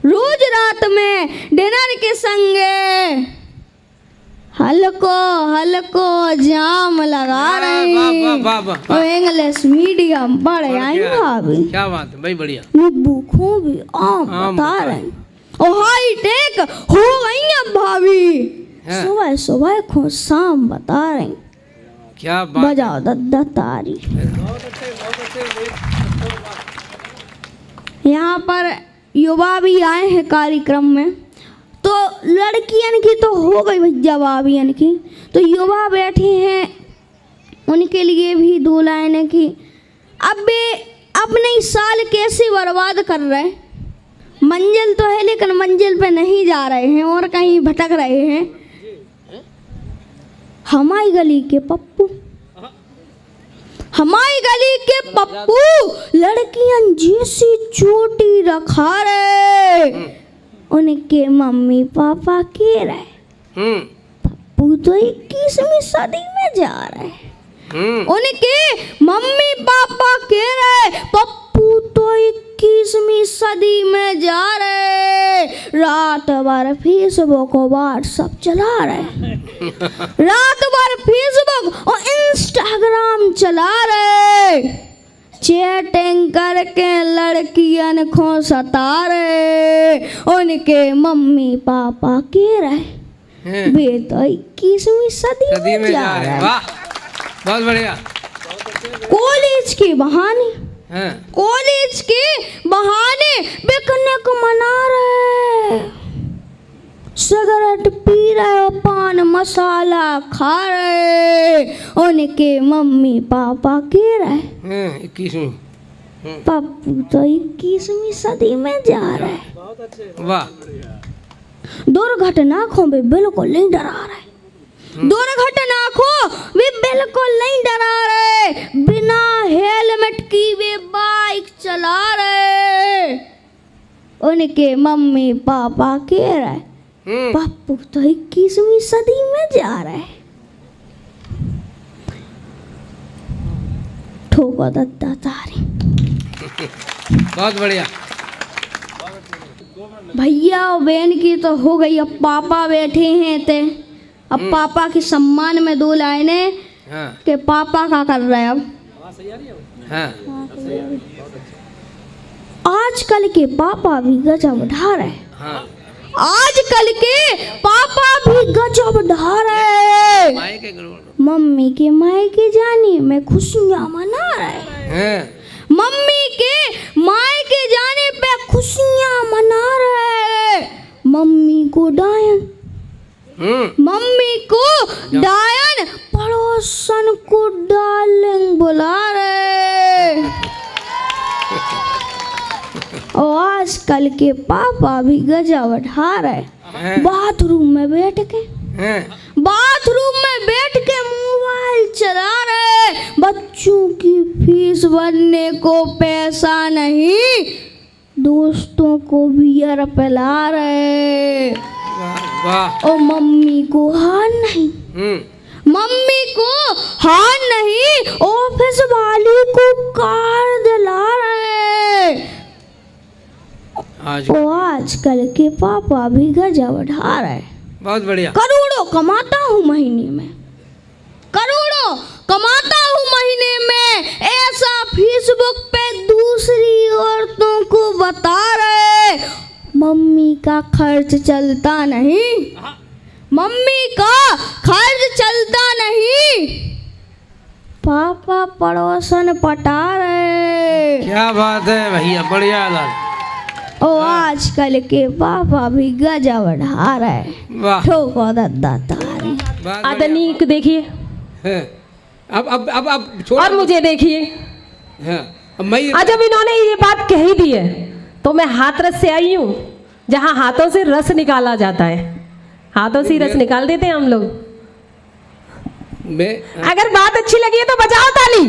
रोज रात में डिनर के संगे, हल्को हल्को जाम लगा रहे हैं। वाह, वाह, वाह। और इंग्लिश मीडियम पढ़ आई भाभी। क्या बात है भाई, बढ़िया। नींबू खूबी आम बता रहे हैं। और हाई टेक हो गई है भाभी। हाँ। सुबह सुबह को शाम बता रहे हैं। क्या बात। बजाओ दद्दा तारी। यहाँ पर युवा भी आए हैं कार्यक्रम में। तो लड़कियन की तो हो गई भैया भाभियन की, तो युवा बैठे हैं, उनके लिए भी 2 लाइनें की। अब वे अपने इस साल कैसे बर्बाद कर रहे हैं। मंजिल तो है लेकिन मंजिल पे नहीं जा रहे हैं और कहीं भटक रहे हैं। हमारी गली के पप्पू, हमारी गली के पप्पू लड़कियां जैसी चोटी रखा रहे। उनके मम्मी पापा कह रहे पप्पू तो 21वीं सदी में जा रहे। उनके मम्मी पापा कह रहे पप्पू तो 21वीं सदी में जा रहे। रात भर फेसबुक और व्हाट्सएप चला रहे। रात भर फेसबुक और इंस्टाग्राम चला रहे। चैटिंग करके लड़कियन को सता रहे। उनके मम्मी पापा कह रहे वे तो 21वीं सदी में जा रहे। वाह, बहुत बढ़िया। कॉलेज के बहाने, हाँ। कॉलेज के बहाने पिकनिक मना रहे। सिगरेट पी रहे और पान मसाला खा रहे। उनके मम्मी पापा कह रहे 21वीं। पप्पू तो 21वीं सदी में जा रहे। वाह। दुर्घटना को भी बिल्कुल नहीं डरा रहे। दुर्घटना को वे बिल्कुल नहीं डरा रहे। बिना हेलमेट की वे बाइक चला रहे। उनके मम्मी पापा कह रहे पप्पू तो 21वीं सदी में जा रहे। ठोको दद्दा तारी। बहुत बढ़िया। भैया और बहन की तो हो गई। अब पापा बैठे हैं ते, अब पापा के सम्मान में 2 लाइनें। हाँ। के पापा क्या कर रहे हैं अब। हाँ। आजकल के पापा भी गजब ढा रहे। हाँ। आजकल के पापा भी गजब ढा रहे। मम्मी के मायके जाने में खुशियाँ मना रहे। हाँ। मम्मी के मायके जाने पे खुशियाँ मना रहे। मम्मी को डायन, मम्मी को डायन, पड़ोसन को डार्लिंग बुला रहे। और आजकल के पापा भी गजब ढा रहे। बाथरूम में बैठ के, बाथरूम में बैठ के मोबाइल चला रहे। बच्चों की फीस भरने को पैसा नहीं, दोस्तों को बियर पिला रहे। और मम्मी को हार नहीं, मम्मी को हार नहीं, ऑफिस वाली को कार दिला रहे। आजकल के पापा भी गजब ढा रहे। बहुत बढ़िया। करोड़ों कमाता हूँ महीने में, करोड़ों कमाता हूँ महीने में, ऐसा फेसबुक पे दूसरी औरतों को बता रहे। मम्मी का खर्च चलता नहीं, मम्मी का खर्च चलता नहीं, पापा पड़ोसन पटा रहे। क्या बात है भैया, बढ़िया लाल। और आजकल के पापा भी गजब ढा रहे। वाह। ठोको दद्दा तारी। आदनी को देखिए, अब और मुझे देखिए। जब इन्होंने ये बात कही दी है तो मैं हाथरस से आई हूँ, जहाँ हाथों से रस निकाला जाता है। हाथों से रस निकाल देते हैं हम लोग। अगर बात अच्छी लगी है तो बजाओ ताली।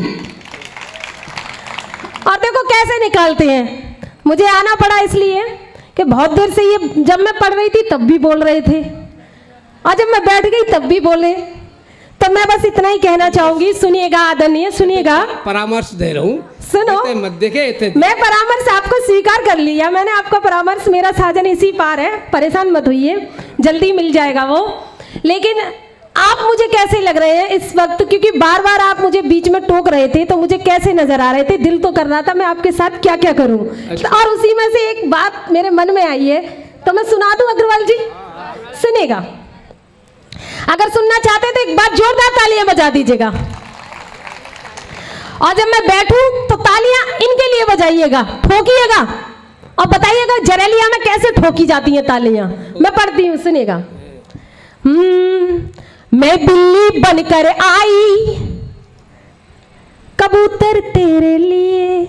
और देखो कैसे निकालते हैं। मुझे आना पड़ा इसलिए कि बहुत देर से ये, जब मैं पढ़ रही थी तब भी बोल रहे थे और जब मैं बैठ गई तब भी बोले। तो मैं बस इतना ही कहना चाहूंगी, सुनिएगा आदरणीय, सुनिएगा। परामर्श दे रहा हूँ, सुनो। मत देखे। मैं परामर्श आपको स्वीकार कर लिया, मैंने आपका परामर्श, मेरा साजन इसी पार है, परेशान मत होइए, जल्दी मिल जाएगा वो। लेकिन आप मुझे कैसे लग रहे हैं इस वक्त, क्योंकि बार बार आप मुझे बीच में टोक रहे थे, तो मुझे कैसे नजर आ रहे थे, दिल तो कर रहा था मैं आपके साथ क्या क्या करूं। और उसी में से एक बात मेरे मन में आई है, तो मैं सुना दूं अग्रवाल जी, सुनेगा? अगर सुनना चाहते हैं तो एक बार जोरदार तालियां बजा दीजिएगा, और जब मैं बैठूं तो तालियां इनके लिए बजाइएगा, ठोकिएगा और बताइएगा जरेलिया में कैसे ठोकी जाती हैं तालियां। मैं पढ़ती हूँ, सुनिएगा। मैं बिल्ली बनकर आई कबूतर तेरे लिए,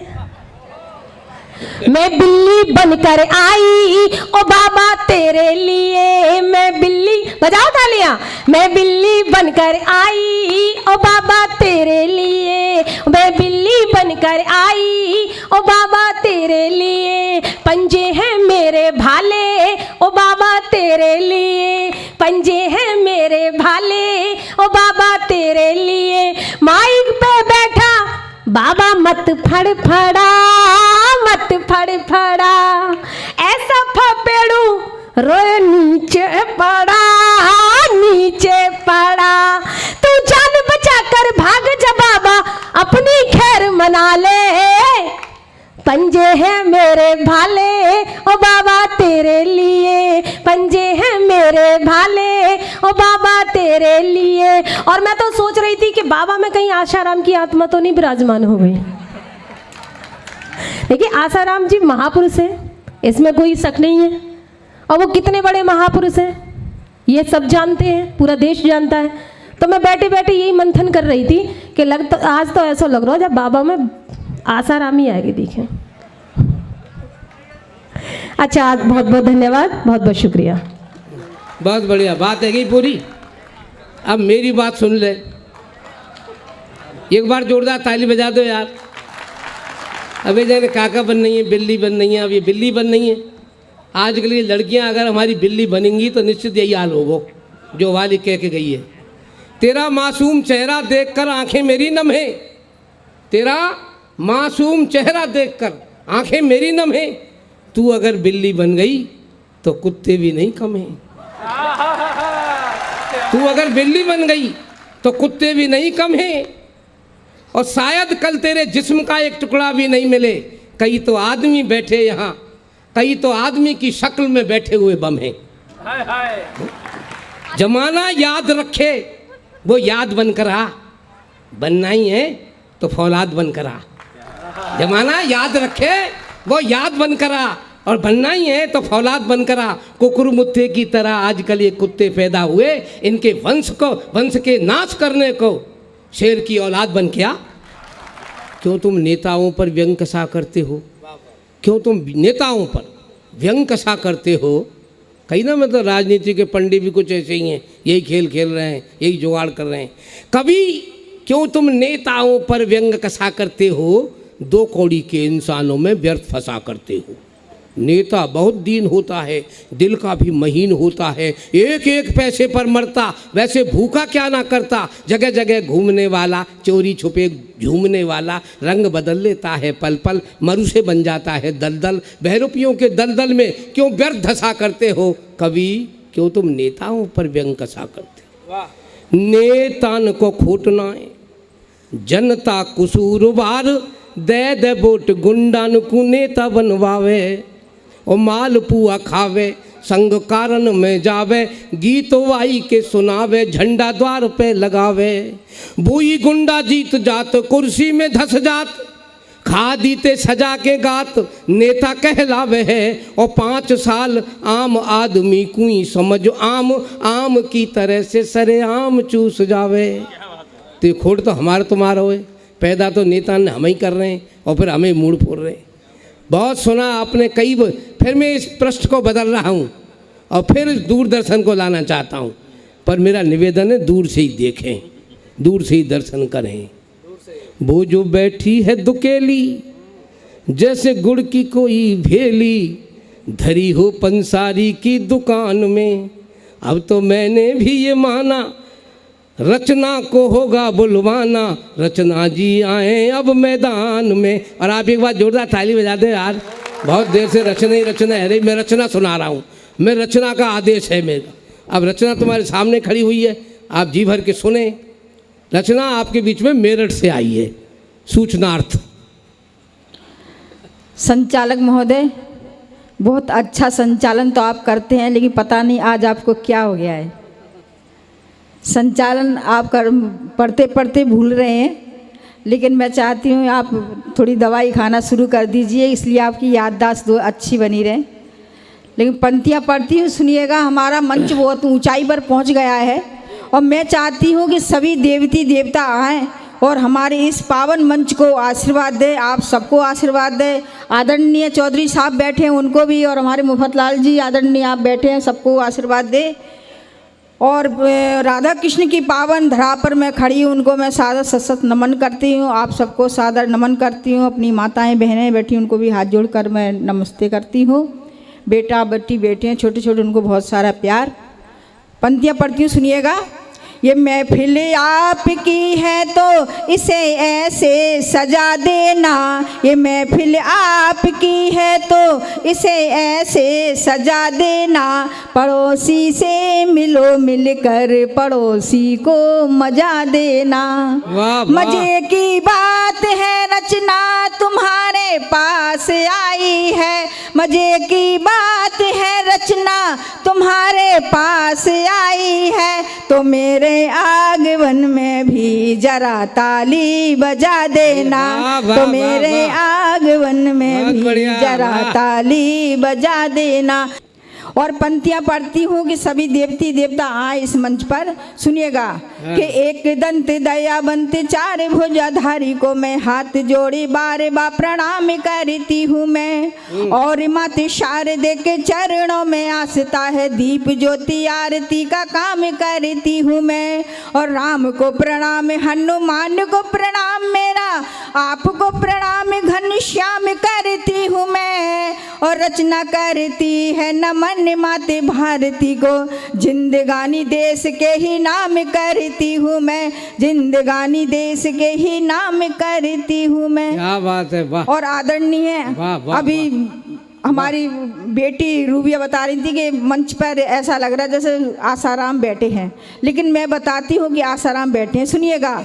मैं बिल्ली बनकर आई ओ बाबा तेरे लिए, मैं बिल्ली, बजाओ तालियां, मैं बिल्ली बनकर आई ओ बाबा तेरे लिए, मैं बिल्ली बनकर आई ओ बाबा तेरे लिए, पंजे हैं मेरे भाले ओ बाबा तेरे लिए, पंजे हैं मेरे भाले ओ बाबा तेरे लिए, माइक पे बैठा बाबा मत फड़फड़ा, मत फड़फड़ा, ऐसा फपेड़ू रोए नीचे पड़ा, नीचे पड़ा, तू जान बचा कर भाग जा बाबा अपनी खैर मना ले, पंजे हैं मेरे भाले ओ बाबा तेरे लिए, पंजे हैं मेरे भाले ओ बाबा तेरे लिए। और मैं तो सोच रही थी कि बाबा में कहीं आशाराम की आत्मा तो नहीं विराजमान हो गई। देखिए आसाराम जी महापुरुष हैं, इसमें कोई शक नहीं है, और वो कितने बड़े महापुरुष हैं ये सब जानते हैं, पूरा देश जानता है। तो मैं बैठे बैठे यही मंथन कर रही थी कि आज तो ऐसा लग रहा है जब बाबा में आसाराम ही आएगी। देखें, अच्छा, बहुत बहुत धन्यवाद, बहुत बहुत शुक्रिया। बहुत बढ़िया बात है गई पूरी। अब मेरी बात सुन ले, एक बार जोरदार ताली बजा दो यार। अबे जाने काका बन नहीं है, बिल्ली बन नहीं है, अब ये बिल्ली बन नहीं है। आजकल की लड़कियां अगर हमारी बिल्ली बनेंगी तो निश्चित यही हाल होगा जो वाली कह के गई है। तेरा मासूम चेहरा देखकर आंखें मेरी नम है, तेरा मासूम चेहरा देखकर आंखें मेरी नम है, तू अगर बिल्ली बन गई तो कुत्ते भी नहीं कम हैं। तू अगर बिल्ली बन गई तो कुत्ते भी नहीं कम हैं, और शायद कल तेरे जिस्म का एक टुकड़ा भी नहीं मिले। कई तो आदमी बैठे यहाँ, कई तो आदमी की शक्ल में बैठे हुए बम हैं। जमाना याद रखे वो याद बनकर आ, बनना ही है तो फौलाद बनकर आ। जमाना याद रखे वो याद बनकर आ, और बनना ही है तो फौलाद बनकर आ। कुकुर मुत्ते की तरह आजकल ये कुत्ते पैदा हुए, इनके वंश के नाश करने को शेर की औलाद बन के आ। क्यों तुम नेताओं पर व्यंग कसा करते हो, क्यों तुम नेताओं पर व्यंग कसा करते हो? कहीं ना मतलब राजनीति के पंडित भी कुछ ऐसे ही हैं, यही खेल खेल रहे हैं, यही जुगाड़ कर रहे हैं। कभी क्यों तुम नेताओं पर व्यंग कसा करते हो, दो कौड़ी के इंसानों में व्यर्थ फंसा करते हो। नेता बहुत दीन होता है, दिल का भी महीन होता है, एक एक पैसे पर मरता, वैसे भूखा क्या ना करता। जगह जगह घूमने वाला, चोरी छुपे झूमने वाला, रंग बदल लेता है पल पल, मरुसे बन जाता है दलदल। बहरूपियों के दलदल में क्यों व्यर्थ धसा करते हो? कभी क्यों तुम नेताओं पर व्यंग कसा करते हो? नेतान को खोटना है, जनता कुसूरवार, दे वोट गुंडान को नेता बनवावे, और माल पुआ खावे, संग कारण में जावे, गीत वाई के सुनावे, झंडा द्वार पे लगावे। बुई गुंडा जीत जात, कुर्सी में धस जात, खा दीते सजा के गात, नेता कहलावे है। और 5 साल आम आदमी कुई समझ आम, आम की तरह से सरे आम चूस जावे। तो खोट तो हमारा तुम्हारा हो, पैदा तो नेता ने हम ही कर रहे हैं, और फिर हमें मूड फोड़ रहे हैं। बहुत सुना आपने कई, फिर मैं इस पृष्ठ को बदल रहा हूँ और फिर दूरदर्शन को लाना चाहता हूँ। पर मेरा निवेदन है दूर से ही देखें, दूर से ही दर्शन करें। वो जो बैठी है दुकेली, जैसे गुड़ की कोई भेली, धरी हो पंसारी की दुकान में। अब तो मैंने भी ये माना, रचना को होगा बुलवाना, रचना जी आए अब मैदान में। और आप एक बार जोरदार ताली बजा दे यार, बहुत देर से रचना ही रचना है। अरे मैं रचना सुना रहा हूँ, मैं रचना का आदेश है मेरा। अब रचना तुम्हारे सामने खड़ी हुई है, आप जी भर के सुने। रचना आपके बीच में मेरठ से आई है सूचनार्थ। संचालक महोदय, बहुत अच्छा संचालन तो आप करते हैं, लेकिन पता नहीं आज आपको क्या हो गया है। संचालन आप पढ़ते पढ़ते भूल रहे हैं, लेकिन मैं चाहती हूँ आप थोड़ी दवाई खाना शुरू कर दीजिए, इसलिए आपकी याददाश्त अच्छी बनी रहे। लेकिन पंक्तियाँ पढ़ती हूँ, सुनिएगा। हमारा मंच बहुत ऊंचाई पर पहुँच गया है और मैं चाहती हूँ कि सभी देवती देवता आएँ और हमारे इस पावन मंच को आशीर्वाद दे। आप सबको आशीर्वाद दे। आदरणीय चौधरी साहब बैठे हैं, उनको भी, और हमारे मुफतलाल जी आदरणीय आप बैठे हैं, सबको आशीर्वाद दे। और राधा कृष्ण की पावन धरा पर मैं खड़ी हूँ, उनको मैं सादर सशक्त नमन करती हूँ। आप सबको सादर नमन करती हूँ। अपनी माताएं बहनें बैठी, उनको भी हाथ जोड़कर मैं नमस्ते करती हूँ। बेटा बेटी बेटे हैं छोटे छोटे, उनको बहुत सारा प्यार। पंक्तियाँ पढ़ती हूँ, सुनिएगा। ये महफिल आपकी है तो इसे ऐसे सजा देना, ये महफिल आपकी है तो इसे ऐसे सजा देना। पड़ोसी से मिलो मिलकर पड़ोसी को मजा देना। वाह, वाह। मजे की बात है रचना तुम्हारे पास आई है, मजे की बात है रचना तुम्हारे पास आई है। तो मेरे आगमन में भी जरा ताली बजा देना, वाह, वाह, तो वाह, मेरे वाह। आगमन में बहुत भी बढ़िया, जरा वाह। ताली बजा देना। और पंक्तियाँ पढ़ती हूँ कि सभी देवती देवता आए इस मंच पर। सुनिएगा कि एक दंत दयावंत चार भुजाधारी को मैं हाथ जोड़ी बार बार प्रणाम करती हूँ मैं। और माते शारदे के चरणों में आस्था है, दीप ज्योति आरती का काम करती हूँ मैं। और राम को प्रणाम, हनुमान को प्रणाम, मेरा आपको प्रणाम घनश्याम करती हूँ मैं। और रचना करती है नमन माते भारती को, जिंदगानी देश के ही नाम करती हूँ मैं, जिंदगानी देश के ही नाम करती हूँ मैं। क्या बात है, वाह। और आदरणीय वाह, वाह, अभी हमारी बेटी रूबिया बता रही थी कि मंच पर ऐसा लग रहा है जैसे आसाराम बैठे हैं, लेकिन मैं बताती हूँ कि आसाराम बैठे हैं। सुनिएगा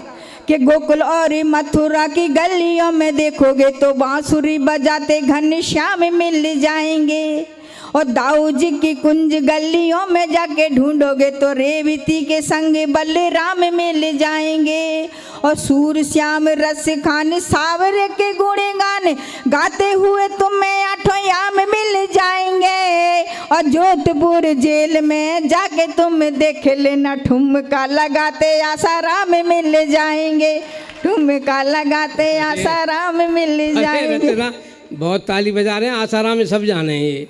कि गोकुल और मथुरा की गलियों में देखोगे तो बांसुरी बजाते घनश्याम मिल जाएंगे। और दाऊ जी की कुंज गलियों में जाके ढूंढोगे तो रेवती के संग बलराम मिल जाएंगे। और सूर श्याम रस खान सावरे के गुणगान गाते हुए तुम्हें आठों याम मिल जाएंगे। और जोधपुर जेल में जाके तुम देख लेना, ठुमका लगाते आसाराम मिल जाएंगे, ठुमका लगाते आसाराम मिल अरे जाएंगे। रचना, बहुत ताली बजा रहे हैं। आसाराम में सब जाने हैं ये।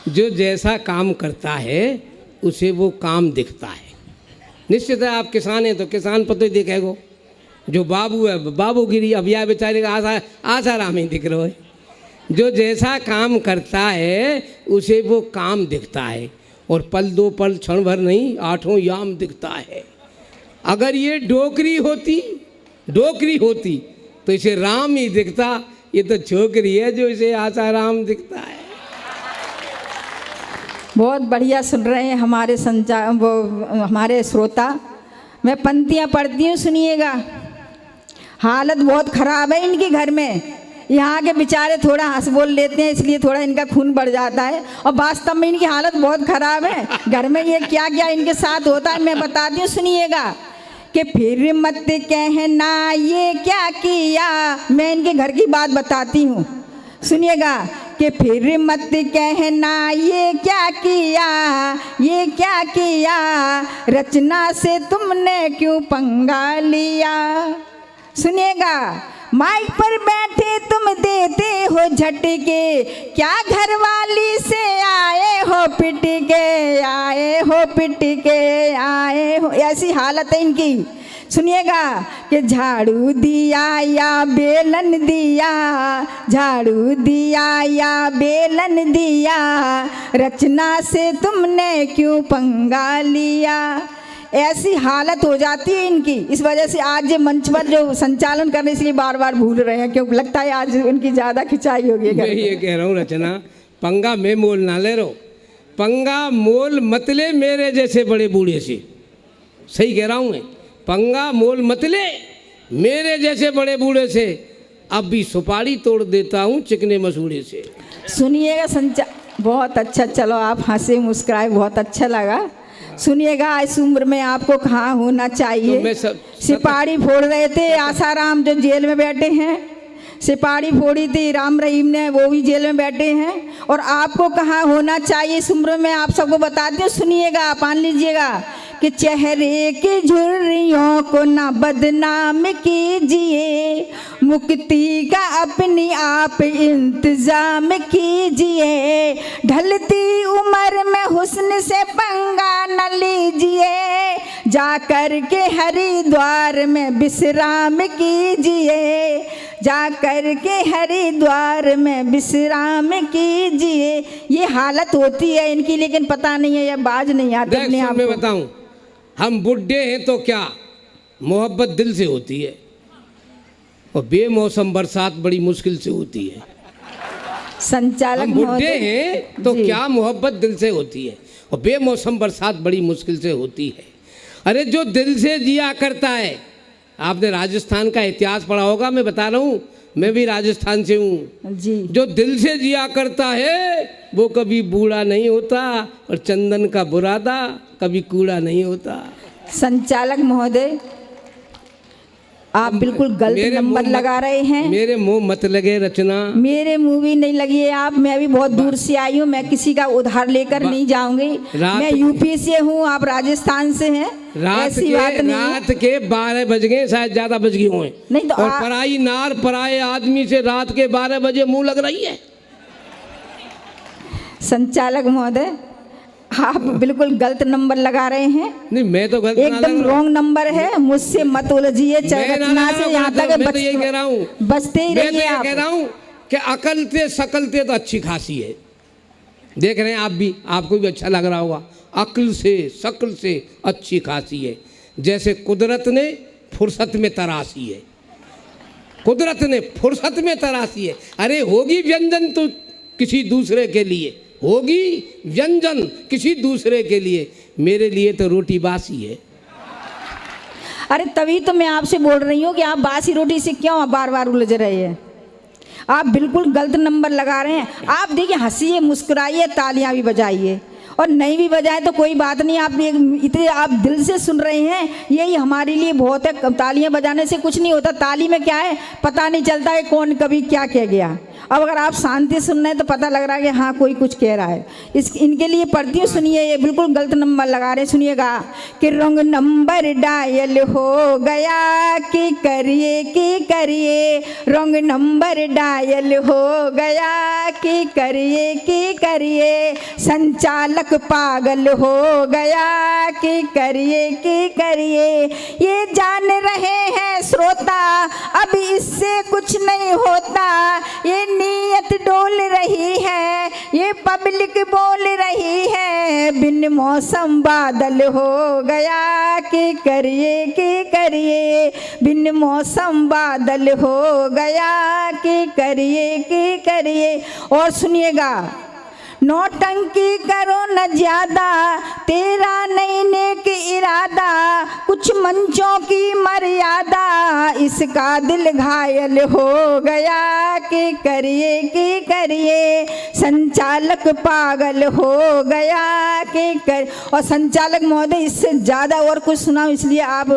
जो जैसा काम करता है उसे वो काम दिखता है। निश्चित है, आप किसान हैं तो किसान पर तो ही दिखेगो। जो बाबू है बाबूगिरी, अब यह बेचारे का आसाराम ही दिख रहा है। जो जैसा काम करता है उसे वो काम दिखता है। और पल दो पल क्षण भर नहीं, आठों याम दिखता है। अगर ये डोकरी होती तो इसे राम ही दिखता। ये तो छोकरी है जो इसे आसाराम दिखता है। बहुत बढ़िया सुन रहे हैं हमारे हमारे श्रोता। मैं पंक्तियाँ पढ़ती हूँ, सुनिएगा। हालत बहुत ख़राब है इनके घर में। यहाँ के बेचारे थोड़ा हंस बोल लेते हैं, इसलिए थोड़ा इनका खून बढ़ जाता है, और वास्तव में इनकी हालत बहुत ख़राब है। घर में ये क्या क्या इनके साथ होता है मैं बताती हूँ, सुनिएगा। कि फिर मत कहना ये क्या किया, मैं इनके घर की बात बताती हूँ, सुनिएगा। कि फिर मत कहना ये क्या किया, ये क्या किया, रचना से तुमने क्यों पंगा लिया। सुनिएगा, माइक पर बैठे तुम देते हो झटके, क्या घरवाली से आए हो पिट के, आए हो पिट के, आए हो, ऐसी हालत है इनकी। सुनिएगा कि झाड़ू दिया या बेलन दिया, झाड़ू दिया या बेलन दिया, रचना से तुमने क्यों पंगा लिया। ऐसी हालत हो जाती है इनकी। इस वजह से आज ये मंच पर जो संचालन करने इसलिए बार बार भूल रहे हैं, क्योंकि लगता है आज उनकी ज़्यादा खिंचाई होगी। मैं ये कह रहा हूँ रचना, पंगा मैं मोल ना ले रहो, पंगा मोल मत ले मेरे जैसे बड़े बूढ़े से। सही कह रहा हूँ मैं, पंगा मोल मत ले मेरे जैसे बड़े बूढ़े से, अब भी सुपारी तोड़ देता हूँ चिकने मसूड़े से। सुनिएगा बहुत अच्छा, चलो आप हंसे मुस्कुराए, बहुत अच्छा लगा। सुनिएगा, इस उम्र में आपको कहाँ होना चाहिए। तो मैं सिपाही फोड़ रहे थे आसाराम जो जेल में बैठे हैं, सिपाही फोड़ी थी राम रहीम ने, वो भी जेल में बैठे हैं। और आपको कहाँ होना चाहिए इस उम्र में, आप सबको बताती हूँ, सुनिएगा, मान लीजिएगा कि चेहरे की झुर्रियों को ना बदनाम कीजिए, मुक्ति का अपनी आप इंतजाम कीजिए, ढलती उम्र में हुस्न से पंगा न लीजिए, जाकर के हरिद्वार में विश्राम कीजिए, जाकर के हरिद्वार में विश्राम कीजिए। ये हालत होती है इनकी, लेकिन पता नहीं है, ये बाज नहीं आते अपने आप मैं को। बताऊं, हम बुढ़े हैं तो क्या, मोहब्बत दिल से होती है, और बेमौसम बरसात बड़ी मुश्किल से होती है। संचालक हम बुढ़े महोदय, हैं तो जी। क्या, मोहब्बत दिल से होती है, और बेमौसम बरसात बड़ी मुश्किल से होती है। अरे जो दिल से जिया करता है, आपने राजस्थान का इतिहास पढ़ा होगा, मैं बता रहा हूँ, मैं भी राजस्थान से हूँ। जी, जो दिल से जिया करता है वो कभी बूढ़ा नहीं होता, और चंदन का बुरादा कभी कूड़ा नहीं होता। संचालक महोदय, आप बिल्कुल गलत मेरे नंबर मुंह लगा रहे हैं। मेरे मुंह मत लगे रचना। मेरे मुंह भी नहीं लगी है आप, मैं भी बहुत दूर से आई हूँ, मैं किसी का उधार लेकर नहीं जाऊंगी। मैं यूपी से हूँ, आप राजस्थान से हैं, ऐसी बात नहीं है। रात के 12 बज गए, शायद ज्यादा बज गए हों। नहीं तो और पराई नार पराए आदमी से रात के 12 बजे मुंह लग रही है। संचालक महोदय, आप बिल्कुल गलत नंबर लगा रहे हैं, नहीं मैं तो गलत ना लग एकदम रहा हूं। रॉन्ग नंबर है, मुझसे मत उलझिए, मैं ना रचना से यहाँ तक मैं तो यही कह रहा हूँ, बचते ही मैं तो रहिए ये कह रहा आप। हूँ कि अकलते सकलते तो अच्छी खासी है। देख रहे हैं आप भी, आपको भी अच्छा लग रहा होगा, अक्ल से शकल से अच्छी खासी है, जैसे कुदरत ने फुर्सत में तराशी है, कुदरत ने फुर्सत में तराशी है। अरे होगी व्यंजन तो किसी दूसरे के लिए, होगी व्यंजन किसी दूसरे के लिए, मेरे लिए तो रोटी बासी है। अरे तभी तो मैं आपसे बोल रही हूँ कि आप बासी रोटी से क्यों बार बार उलझ रहे हैं। आप बिल्कुल गलत नंबर लगा रहे हैं। आप देखिए, हंसिए, मुस्कुराइए, तालियां भी बजाइए, और नहीं भी बजाए तो कोई बात नहीं। आप इतने आप दिल से सुन रहे हैं, यही हमारे लिए बहुत है। तालियां बजाने से कुछ नहीं होता, ताली में क्या है पता नहीं चलता है कौन कभी क्या कह गया। अब अगर आप शांति सुन रहे हैं तो पता लग रहा है कि हाँ कोई कुछ कह रहा है। इनके लिए पढ़ती हूँ, सुनिए, ये बिल्कुल गलत नंबर लगा रहे हैं। सुनिएगा कि रंग नंबर डायल हो गया, कि करिए रंग नंबर डायल हो गया, कि करिए संचालक पागल हो गया, कि करिए ये जान रहे हैं श्रोता, अब इससे कुछ नहीं होता, ये नीयत डोल रही है, ये पब्लिक बोल रही है, बिन मौसम बादल हो गया, कि करिए बिन मौसम बादल हो गया, कि करिए। और सुनिएगा, नौटंकी करो न ज्यादा, तेरा नहीं नेक इरादा, कुछ मंचों की मर्यादा, इसका दिल घायल हो गया, कि करिए संचालक पागल हो गया, कि और संचालक महोदय, इससे ज़्यादा और कुछ सुनाओ, इसलिए आप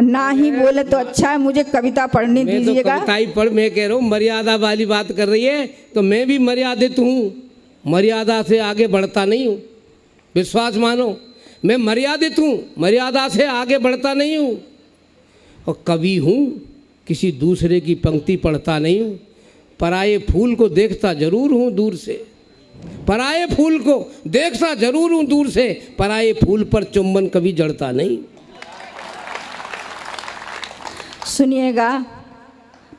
ना ही बोले तो अच्छा है, मुझे कविता पढ़ने दीजिएगा। तो कविता ही पढ़, मैं कह रहा हूँ मर्यादा वाली बात कर रही है, तो मैं भी मर्यादित हूँ, मर्यादा से आगे बढ़ता नहीं हूँ, विश्वास मानो, मैं मर्यादित हूँ, मर्यादा से आगे बढ़ता नहीं हूँ, और कवि हूँ, किसी दूसरे की पंक्ति पढ़ता नहीं हूँ, पराये फूल को देखता जरूर हूँ दूर से, पराये फूल को देखता जरूर हूँ दूर से, पराये फूल पर चुंबन कभी जड़ता नहीं। सुनिएगा,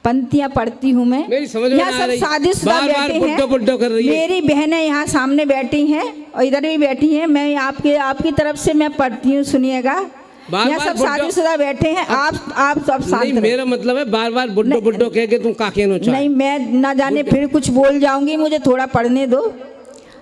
पंक्तियां पढ़ती हूँ मैं, मेरी समझ में यहाँ आ सब रही, शादीशुदा बार-बार बैठे हैं, बुड्ढो कर रही है। मेरी बहनें यहाँ सामने बैठी हैं और इधर भी बैठी हैं, मैं आपकी तरफ से मैं पढ़ती हूँ, सुनिएगा। यहाँ सब शादीशुदा बैठे हैं, आप सब शांत नहीं, मेरा मतलब है बार बार बुड्ढो कह के तुम काके नो चाहे। नहीं, मैं ना जाने फिर कुछ बोल जाऊंगी, मुझे थोड़ा पढ़ने दो।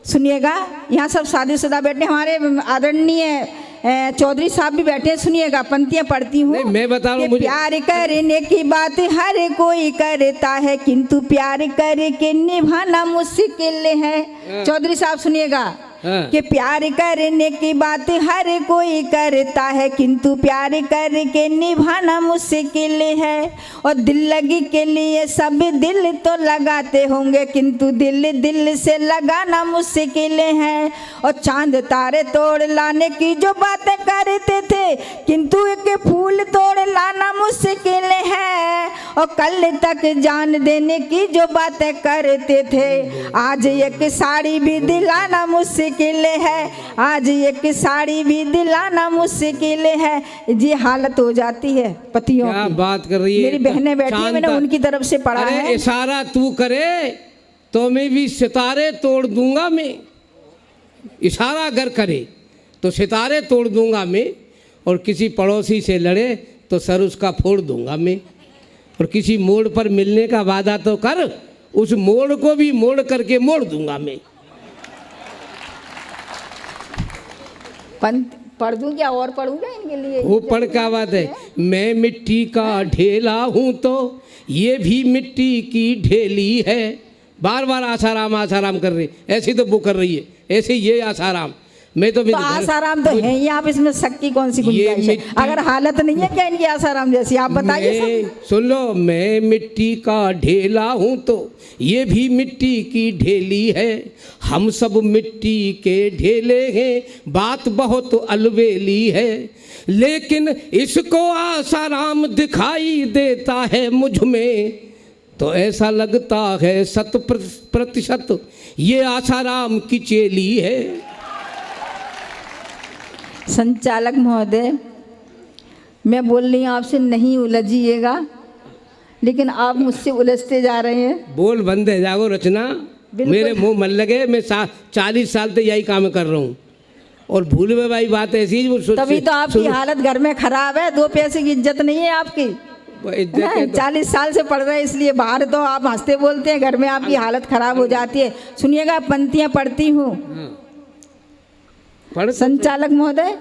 सुनिएगा, यहाँ सब शादीशुदा बैठे, हमारे आदरणीय चौधरी साहब भी बैठे हैं, सुनिएगा पंक्तियां पढ़ती हूँ। नहीं, मैं बता रहा हूँ, कि मुझे प्यार करने की बात हर कोई करता है, किंतु प्यार करके निभाना मुश्किल है। चौधरी साहब सुनिएगा हाँ। कि प्यार करने की बात हर कोई करता है, किंतु प्यार करके निभाना मुश्किल है। और दिल लगी के लिए सब दिल तो लगाते होंगे, किंतु दिल दिल से लगाना मुश्किल है। और चांद तारे तोड़ लाने की जो बातें करते थे, किंतु एक फूल तोड़ लाना मुश्किल है। और कल तक जान देने की जो बातें करते थे, आज एक साड़ी भी दिलाना मुश्किल है, आज एक साड़ी भी दिलाना मुश्किल है। ये हालत हो जाती है पतियों क्या की। बात कर रही है? मेरी बहनें बैठी हैं, मैंने उनकी तरफ से पढ़ा अरे है। इशारा तू करे तो मैं भी सितारे तोड़ दूंगा मैं। इशारा अगर करे तो सितारे तोड़ दूंगा मैं, और किसी पड़ोसी से लड़े तो सर उसका फोड़ दूंगा मैं। और किसी मोड़ पर मिलने का वादा तो कर, उस मोड़ को भी मोड़ करके मोड़ दूंगा मैं। पढ़ दूं क्या और पढ़ूंगा इनके लिए? वो पढ़ क्या बात है? मैं मिट्टी का ढेला हूँ तो ये भी मिट्टी की ढेली है। बार बार आसाराम कर रही, ऐसी तो वो कर रही है, ऐसे ये आसाराम। मैं तो आसाराम तो है ही, आप इसमें शक की कौन सी गुंजाइश है? अगर हालत नहीं है क्या इनकी आसाराम जैसी, आप बताइए। सुन लो, मैं मिट्टी का ढेला हूँ तो ये भी मिट्टी की ढेली है। हम सब मिट्टी के ढेले हैं, बात बहुत अलवेली है। लेकिन इसको आसाराम दिखाई देता है मुझ में, तो ऐसा लगता है 100% ये आसाराम की चेली है। संचालक महोदय, मैं बोल रही हूँ आपसे, नहीं उलझिएगा, लेकिन आप मुझसे उलझते जा रहे हैं। बोल बंद है जागो रचना, मेरे मुंह मन लगे। मैं 40 साल से यही काम कर रहा हूँ, और भूल में भाई बात ऐसी है। तभी तो आपकी हालत घर में खराब है, 2 पैसे की इज्जत नहीं है आपकी। 40 साल से पढ़ रहे हैं, इसलिए बाहर तो आप हंसते बोलते हैं, घर में आपकी हालत खराब हो जाती है। सुनिएगा, पंक्तियां पढ़ती हूँ। संचालक महोदय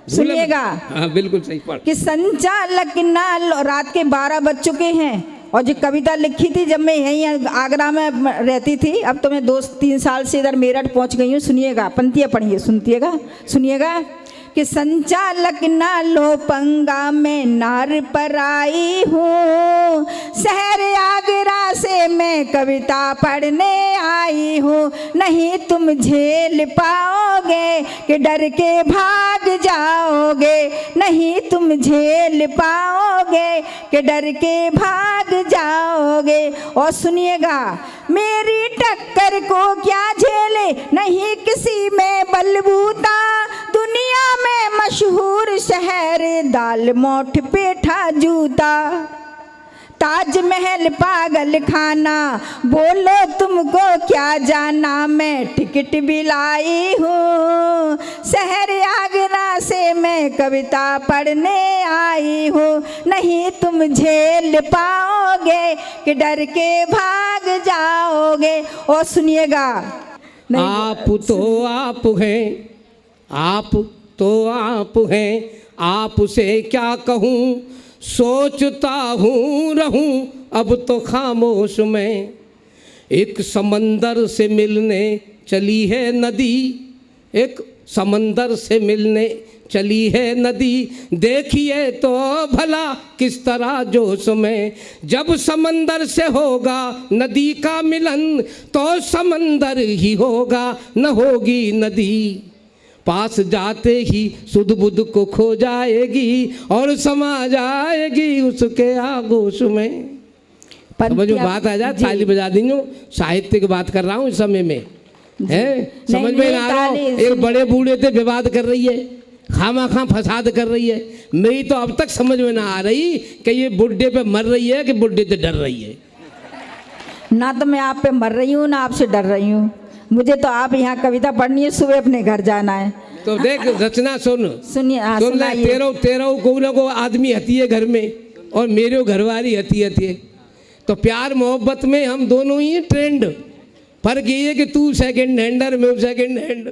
सुनिएगा। हाँ बिल्कुल सही पढ़। कि संचालक ना, रात के 12 बज चुके हैं, और जो कविता लिखी थी जब मैं यहीं आगरा में रहती थी, अब तो मैं 2-3 साल से इधर मेरठ पहुंच गई हूँ। सुनिएगा, पंक्तियां पढ़िए, सुनिएगा कि संचालक ना लो पंगा, मैं नार पर आई हूँ, शहर आगरा से मैं कविता पढ़ने आई हूँ। नहीं तुम झेल पाओगे कि डर के भाग जाओगे, नहीं तुम झेल पाओगे कि डर के भाग जाओगे। और सुनिएगा, मेरी टक्कर को क्या झेले, नहीं किसी में बलबूता, दुनिया में मशहूर शहर दाल मोठ पेठा जूता, ताजमहल पागल खाना, बोलो तुमको क्या जाना, मैं टिकट भी लाई हूँ, शहर आगरा से मैं कविता पढ़ने आई हूँ। नहीं तुम झेल पाओगे कि डर के भाग जाओगे। और सुनिएगा, आप तो आप हैं, आप तो आप हैं, आपसे क्या कहूँ, सोचता हूँ रहूँ अब तो खामोश में। एक समंदर से मिलने चली है नदी, एक समंदर से मिलने चली है नदी, देखिए तो भला किस तरह जोश में। जब समंदर से होगा नदी का मिलन, तो समंदर ही होगा, न होगी नदी। पास जाते ही सुध बुध को खो जाएगी, और समा जाएगी उसके आगोश में। समझ में बात आ जाए, ताली बजा दी। साहित्य की बात कर रहा हूँ इस समय में, है समझ में आ रहा हूँ। एक बड़े बूढ़े थे विवाद कर रही है, खामा फसाद कर रही है। मेरी तो अब तक समझ में ना आ रही कि ये बुढ़े पे मर रही है कि बुढ़े से डर रही है। ना तो मैं आप पे मर रही हूँ, ना आपसे डर रही हूँ। मुझे तो आप यहाँ कविता पढ़नी है, सुबह अपने घर जाना है। तो देख रचना सुनिए, सुनिए। तेरह को आदमी हती है घर में, और मेरे घरवाली हती है। तो प्यार मोहब्बत में हम दोनों ही ट्रेंड। फर्क ये है कि तू सेकंड हैंडर, मैं सेकंड हैंड।